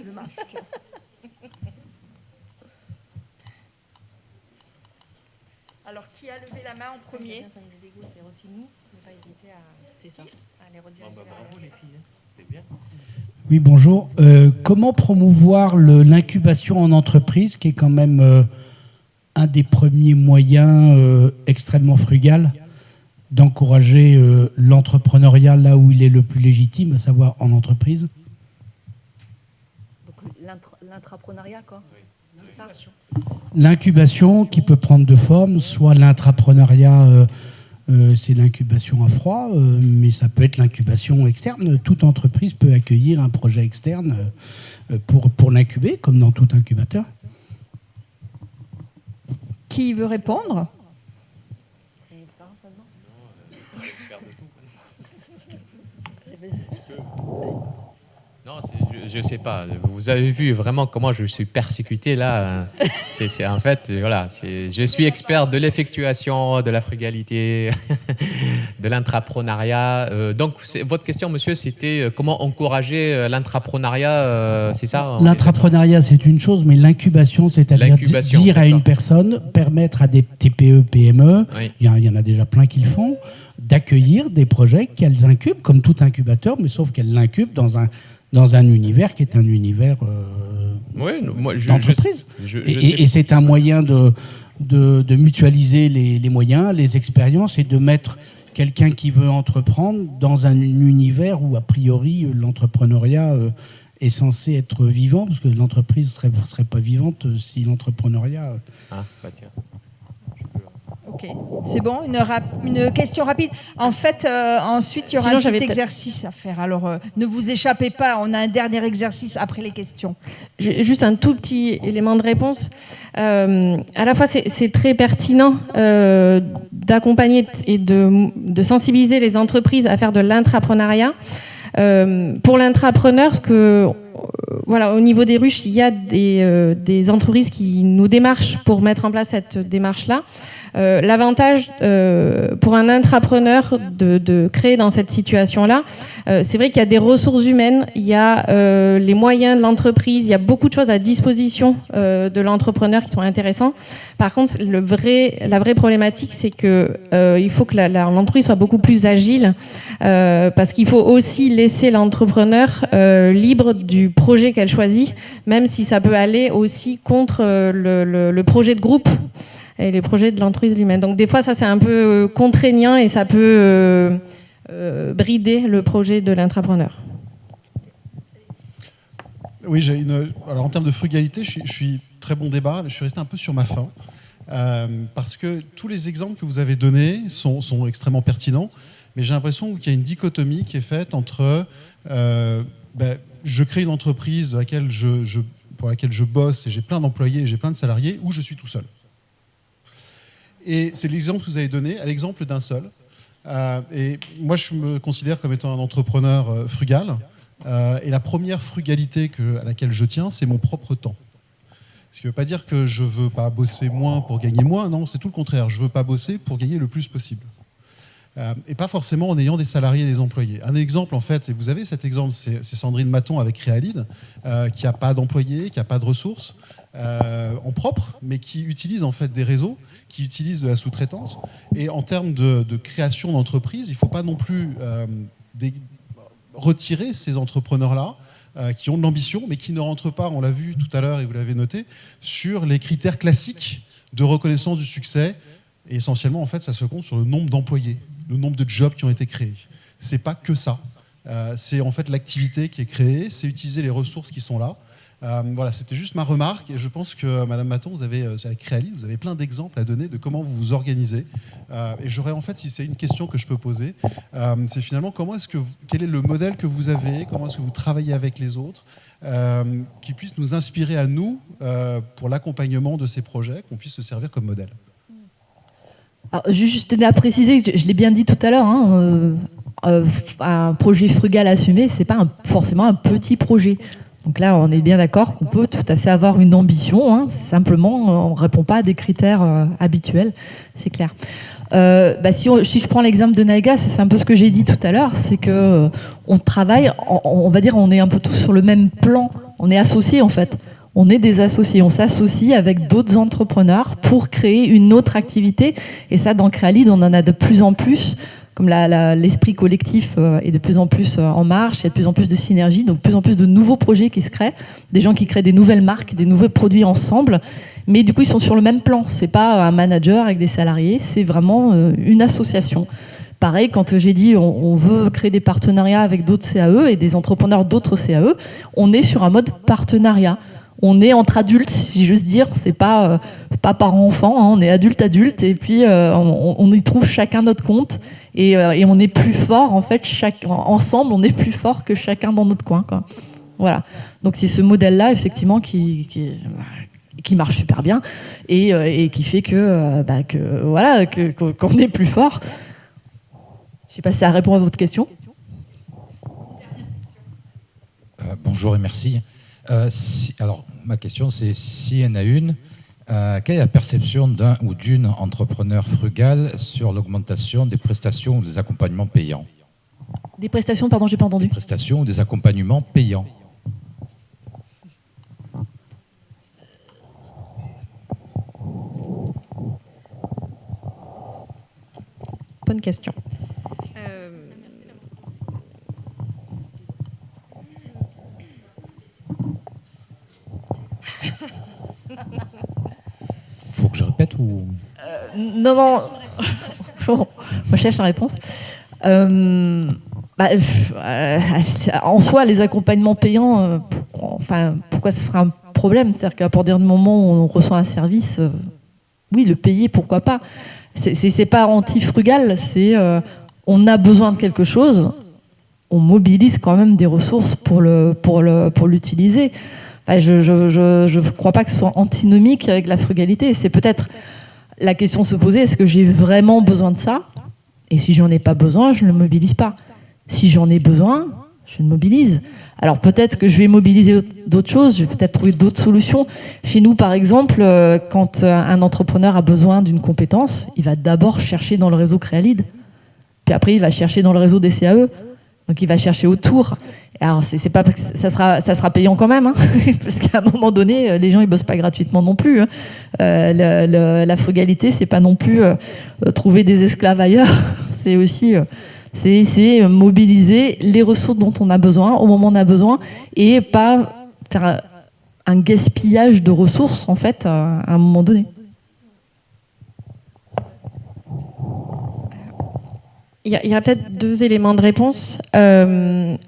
Le masque. Alors, qui a levé la main en premier ? Oui, bonjour. Comment promouvoir l'incubation en entreprise, qui est quand même un des premiers moyens extrêmement frugal d'encourager l'entrepreneuriat là où il est le plus légitime, à savoir en entreprise ? Donc l'intrapreneuriat, quoi. Oui. C'est ça ? L'incubation qui peut prendre deux formes, soit l'intrapreneuriat, c'est l'incubation à froid, mais ça peut être l'incubation externe. Toute entreprise peut accueillir un projet externe pour l'incuber, comme dans tout incubateur. Qui veut répondre ? Non, je ne sais pas. Vous avez vu vraiment comment je suis persécuté là. C'est en fait, voilà, je suis expert de l'effectuation, de la frugalité, de l'intrapreneuriat. Donc, votre question, monsieur, c'était comment encourager l'intrapreneuriat, c'est ça ? L'intrapreneuriat, c'est une chose, mais l'incubation, c'est-à-dire dire à une personne, permettre à des TPE, PME, oui. Il y en a déjà plein qui le font, d'accueillir des projets qu'elles incubent, comme tout incubateur, mais sauf qu'elles l'incubent dans un univers qui est un univers d'entreprise. Et c'est un moyen de mutualiser les moyens, les expériences, et de mettre quelqu'un qui veut entreprendre dans un univers où, a priori, l'entrepreneuriat est censé être vivant, parce que l'entreprise ne serait pas vivante si l'entrepreneuriat... Ah, bah tiens. Ok, c'est bon. Une question rapide. En fait, ensuite, il y aura un petit exercice à faire. Alors, ne vous échappez pas. On a un dernier exercice après les questions. Juste un tout petit élément de réponse. À la fois, c'est très pertinent d'accompagner et de sensibiliser les entreprises à faire de l'intrapreneuriat. Pour l'intrapreneur, au niveau des ruches, il y a des entreprises qui nous démarchent pour mettre en place cette démarche-là. L'avantage pour un intrapreneur de créer dans cette situation-là, c'est vrai qu'il y a des ressources humaines, il y a les moyens de l'entreprise, il y a beaucoup de choses à disposition de l'entrepreneur qui sont intéressants. Par contre, la vraie problématique, c'est que il faut que l'entreprise soit beaucoup plus agile, parce qu'il faut aussi laisser l'entrepreneur libre du projet qu'elle choisit, même si ça peut aller aussi contre le projet de groupe et les projets de l'entreprise lui-même. Donc des fois, ça c'est un peu contraignant et ça peut brider le projet de l'intrapreneur. Oui, alors en termes de frugalité, je suis très bon débat, mais je suis resté un peu sur ma faim. Parce que tous les exemples que vous avez donnés sont extrêmement pertinents, mais j'ai l'impression qu'il y a une dichotomie qui est faite entre je crée une entreprise pour laquelle je bosse et j'ai plein d'employés et j'ai plein de salariés, ou je suis tout seul. Et c'est l'exemple que vous avez donné, à l'exemple d'un seul. Et moi, je me considère comme étant un entrepreneur frugal. Et la première frugalité à laquelle je tiens, c'est mon propre temps. Ce qui ne veut pas dire que je ne veux pas bosser moins pour gagner moins. Non, c'est tout le contraire. Je ne veux pas bosser pour gagner le plus possible. Et pas forcément en ayant des salariés et des employés. Un exemple, en fait, et vous avez cet exemple, c'est Sandrine Maton avec Créalide, qui n'a pas d'employés, qui n'a pas de ressources en propre, mais qui utilise en fait des réseaux, qui utilise de la sous-traitance. Et en termes de création d'entreprise, il ne faut pas non plus retirer ces entrepreneurs-là qui ont de l'ambition, mais qui ne rentrent pas, on l'a vu tout à l'heure et vous l'avez noté, sur les critères classiques de reconnaissance du succès. Et essentiellement, en fait, ça se compte sur le nombre d'employés, le nombre de jobs qui ont été créés. C'est pas que ça. C'est en fait l'activité qui est créée, c'est utiliser les ressources qui sont là. Voilà, c'était juste ma remarque. Et je pense que, Madame Maton, vous avez, avec Créalide, vous avez plein d'exemples à donner de comment vous vous organisez. Et j'aurais, en fait, si c'est une question que je peux poser, c'est finalement quel est le modèle que vous avez, comment est-ce que vous travaillez avec les autres, qui puisse nous inspirer à nous pour l'accompagnement de ces projets, qu'on puisse se servir comme modèle. Alors, juste tenais à préciser, je l'ai bien dit tout à l'heure, un projet frugal assumé, c'est pas forcément un petit projet. Donc là, on est bien d'accord qu'on peut tout à fait avoir une ambition. Simplement, on ne répond pas à des critères habituels, c'est clair. Si je prends l'exemple de Naega, c'est un peu ce que j'ai dit tout à l'heure, c'est que on travaille, on va dire, on est un peu tous sur le même plan. On est associés en fait. On est des associés, on s'associe avec d'autres entrepreneurs pour créer une autre activité. Et ça, dans Créalide, on en a de plus en plus. Comme l'esprit collectif est de plus en plus en marche, il y a de plus en plus de synergie, donc de plus en plus de nouveaux projets qui se créent, des gens qui créent des nouvelles marques, des nouveaux produits ensemble, mais du coup ils sont sur le même plan. C'est pas un manager avec des salariés, c'est vraiment une association. Pareil, quand j'ai dit on veut créer des partenariats avec d'autres CAE et des entrepreneurs d'autres CAE, on est sur un mode partenariat. On est entre adultes, si j'ose dire, c'est pas parent-enfant, on est adulte-adulte, et puis on y trouve chacun notre compte, et on est plus fort, en fait, ensemble, on est plus fort que chacun dans notre coin, quoi. Voilà. Donc c'est ce modèle-là, effectivement, qui marche super bien, et qui fait qu'on est plus fort. Je sais pas si ça répond à votre question. Bonjour et merci. Alors, ma question, c'est s'il y en a une, quelle est la perception d'un ou d'une entrepreneur frugal sur l'augmentation des prestations ou des accompagnements payants? Des prestations, pardon, j'ai pas entendu. Des prestations ou des accompagnements payants. Bonne question. Faut que je répète ou... Non. Bon, je cherche la réponse. En soi, les accompagnements payants, pourquoi ce serait un problème? C'est-à-dire qu'à partir du moment où on reçoit un service, oui, le payer, pourquoi pas. C'est pas anti-frugal, c'est on a besoin de quelque chose, on mobilise quand même des ressources pour l'utiliser. Enfin, je ne crois pas que ce soit antinomique avec la frugalité. C'est peut-être la question se poser, est-ce que j'ai vraiment besoin de ça? Et si j'en ai pas besoin, je ne le mobilise pas. Si j'en ai besoin, je le mobilise. Alors peut-être que je vais mobiliser d'autres choses, je vais peut-être trouver d'autres solutions. Chez nous, par exemple, quand un entrepreneur a besoin d'une compétence, il va d'abord chercher dans le réseau Créalid. Puis après, il va chercher dans le réseau des CAE. Donc il va chercher autour. Alors c'est pas parce que ça sera payant quand même, hein, parce qu'à un moment donné, les gens ils bossent pas gratuitement non plus. Hein. La frugalité, c'est pas non plus trouver des esclaves ailleurs. C'est aussi c'est mobiliser les ressources dont on a besoin au moment où on a besoin et pas faire un gaspillage de ressources en fait à un moment donné. Il y a peut-être 2 éléments de réponse.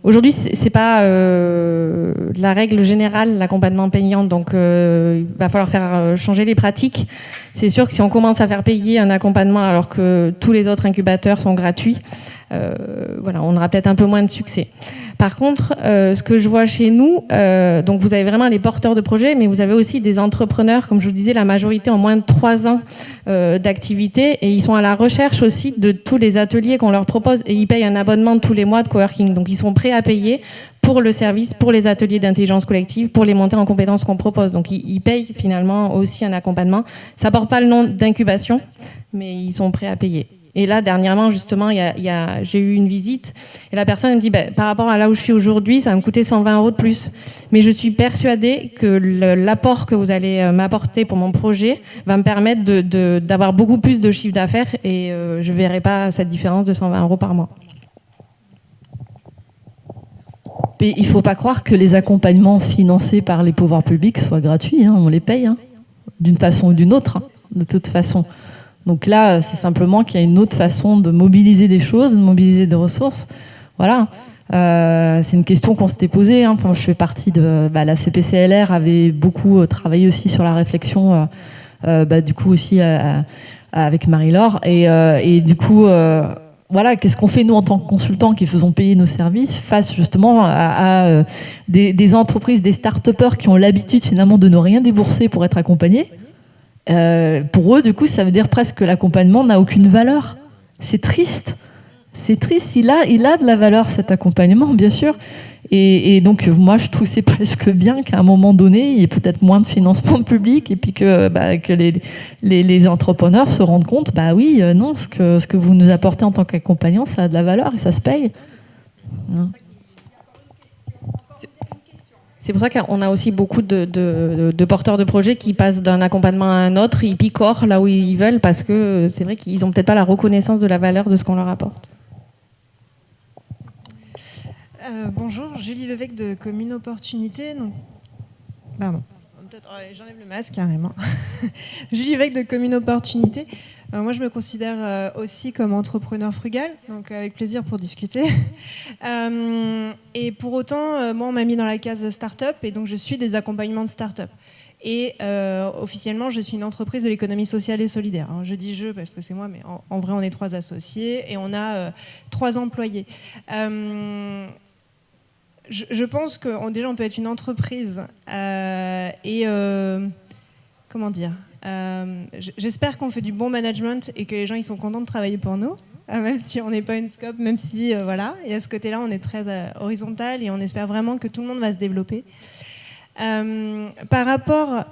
Aujourd'hui, c'est pas la règle générale, l'accompagnement payant, donc il va falloir faire changer les pratiques. C'est sûr que si on commence à faire payer un accompagnement alors que tous les autres incubateurs sont gratuits, voilà, on aura peut-être un peu moins de succès. Par contre, ce que je vois chez nous, donc vous avez vraiment les porteurs de projets, mais vous avez aussi des entrepreneurs, comme je vous disais, la majorité ont moins de 3 ans d'activité et ils sont à la recherche aussi de tous les ateliers qu'on leur propose et ils payent un abonnement tous les mois de coworking. Donc ils sont prêts à payer pour le service, pour les ateliers d'intelligence collective, pour les montées en compétences qu'on propose. Donc ils payent finalement aussi un accompagnement. Ça porte pas le nom d'incubation, mais ils sont prêts à payer. Et là, dernièrement, justement, j'ai eu une visite et la personne me dit par rapport à là où je suis aujourd'hui, ça va me coûter 120 € de plus. Mais je suis persuadée que l'apport que vous allez m'apporter pour mon projet va me permettre d'avoir beaucoup plus de chiffre d'affaires et je ne verrai pas cette différence de 120 € par mois. Mais il ne faut pas croire que les accompagnements financés par les pouvoirs publics soient gratuits. Hein, on les paye d'une façon ou d'une autre, de toute façon. Donc là, c'est simplement qu'il y a une autre façon de mobiliser des choses, de mobiliser des ressources. Voilà. C'est une question qu'on s'était posée. Hein. Enfin, je fais partie de... la CPCLR avait beaucoup travaillé aussi sur la réflexion, du coup aussi avec Marie-Laure. Et du coup... voilà, qu'est-ce qu'on fait nous en tant que consultants qui faisons payer nos services face justement à des entreprises, des start-upers qui ont l'habitude finalement de ne rien débourser pour être accompagnés. Pour eux, du coup, ça veut dire presque que l'accompagnement n'a aucune valeur. C'est triste. C'est triste. Il a de la valeur cet accompagnement, bien sûr. Et donc, moi, je trouve que c'est presque bien qu'à un moment donné, il y ait peut-être moins de financement public et puis que les entrepreneurs se rendent compte, oui, non, ce que vous nous apportez en tant qu'accompagnant, ça a de la valeur et ça se paye. Hein. C'est pour ça qu'on a aussi beaucoup de porteurs de projets qui passent d'un accompagnement à un autre, ils picorent là où ils veulent parce que c'est vrai qu'ils n'ont peut-être pas la reconnaissance de la valeur de ce qu'on leur apporte. Bonjour, Julie Levesque de Commune Opportunité. Donc... Pardon, j'enlève le masque carrément. Julie Levesque de Commune Opportunité. Moi, je me considère aussi comme entrepreneur frugal, donc avec plaisir pour discuter. Et pour autant, moi, on m'a mis dans la case start-up et donc je suis des accompagnements de start-up. Et officiellement, je suis une entreprise de l'économie sociale et solidaire. Alors, je dis je parce que c'est moi, mais en vrai, on est 3 associés et on a 3 employés. Je pense que déjà, on peut être une entreprise comment dire, j'espère qu'on fait du bon management et que les gens ils sont contents de travailler pour nous, même si on n'est pas une scope, même si voilà. Et à ce côté-là, on est très horizontal et on espère vraiment que tout le monde va se développer. Par rapport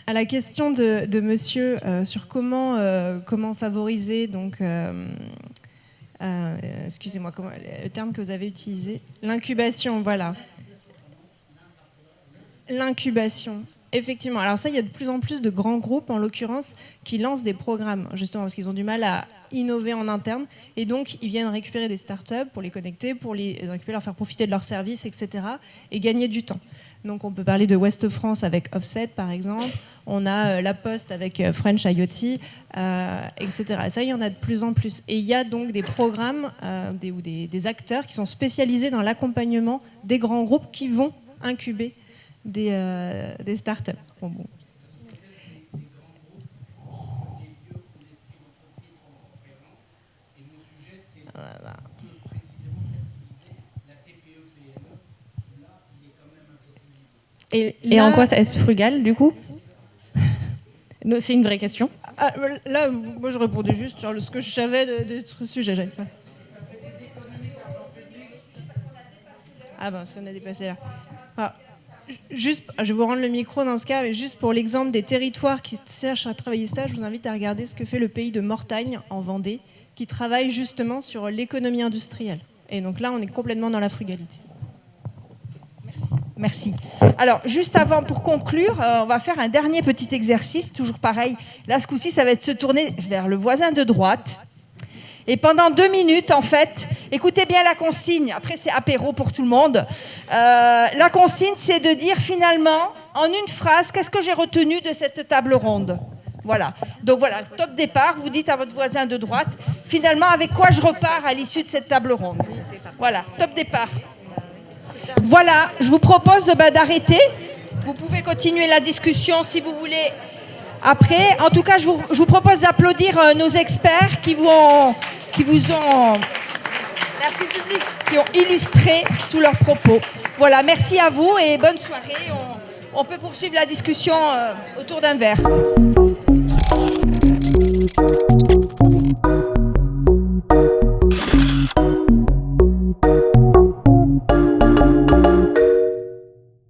à la question de monsieur sur comment favoriser donc excusez-moi, le terme que vous avez utilisé, l'incubation, voilà. L'incubation, effectivement. Alors ça, il y a de plus en plus de grands groupes, en l'occurrence, qui lancent des programmes, justement, parce qu'ils ont du mal à innover en interne. Et donc, ils viennent récupérer des startups pour les connecter, pour les récupérer, leur faire profiter de leurs services, etc. et gagner du temps. Donc, on peut parler de Ouest France avec Offset, par exemple. On a La Poste avec French IoT, etc. Ça, il y en a de plus en plus. Et il y a donc des programmes ou des acteurs qui sont spécialisés dans l'accompagnement des grands groupes qui vont incuber des startups. Bon. Et en quoi est-ce frugal, du coup? C'est une vraie question. Là, moi, je répondais juste sur ce que je savais de ce sujet. J'avais pas. Ah ben, ça on a dépassé là. Juste, je vais vous rendre le micro dans ce cas, mais juste pour l'exemple des territoires qui cherchent à travailler ça, je vous invite à regarder ce que fait le pays de Mortagne, en Vendée, qui travaille justement sur l'économie industrielle. Et donc là, on est complètement dans la frugalité. Merci. Alors, juste avant, pour conclure, on va faire un dernier petit exercice, toujours pareil. Là, ce coup-ci, ça va être de se tourner vers le voisin de droite. Et pendant 2 minutes, en fait, écoutez bien la consigne. Après, c'est apéro pour tout le monde. La consigne, c'est de dire finalement, en une phrase, qu'est-ce que j'ai retenu de cette table ronde? Voilà. Donc voilà, top départ, vous dites à votre voisin de droite, finalement, avec quoi je repars à l'issue de cette table ronde? Voilà, top départ. Voilà, je vous propose d'arrêter. Vous pouvez continuer la discussion si vous voulez après. En tout cas, je vous propose d'applaudir nos experts qui vous ont illustré tous leurs propos. Voilà, merci à vous et bonne soirée. On peut poursuivre la discussion autour d'un verre.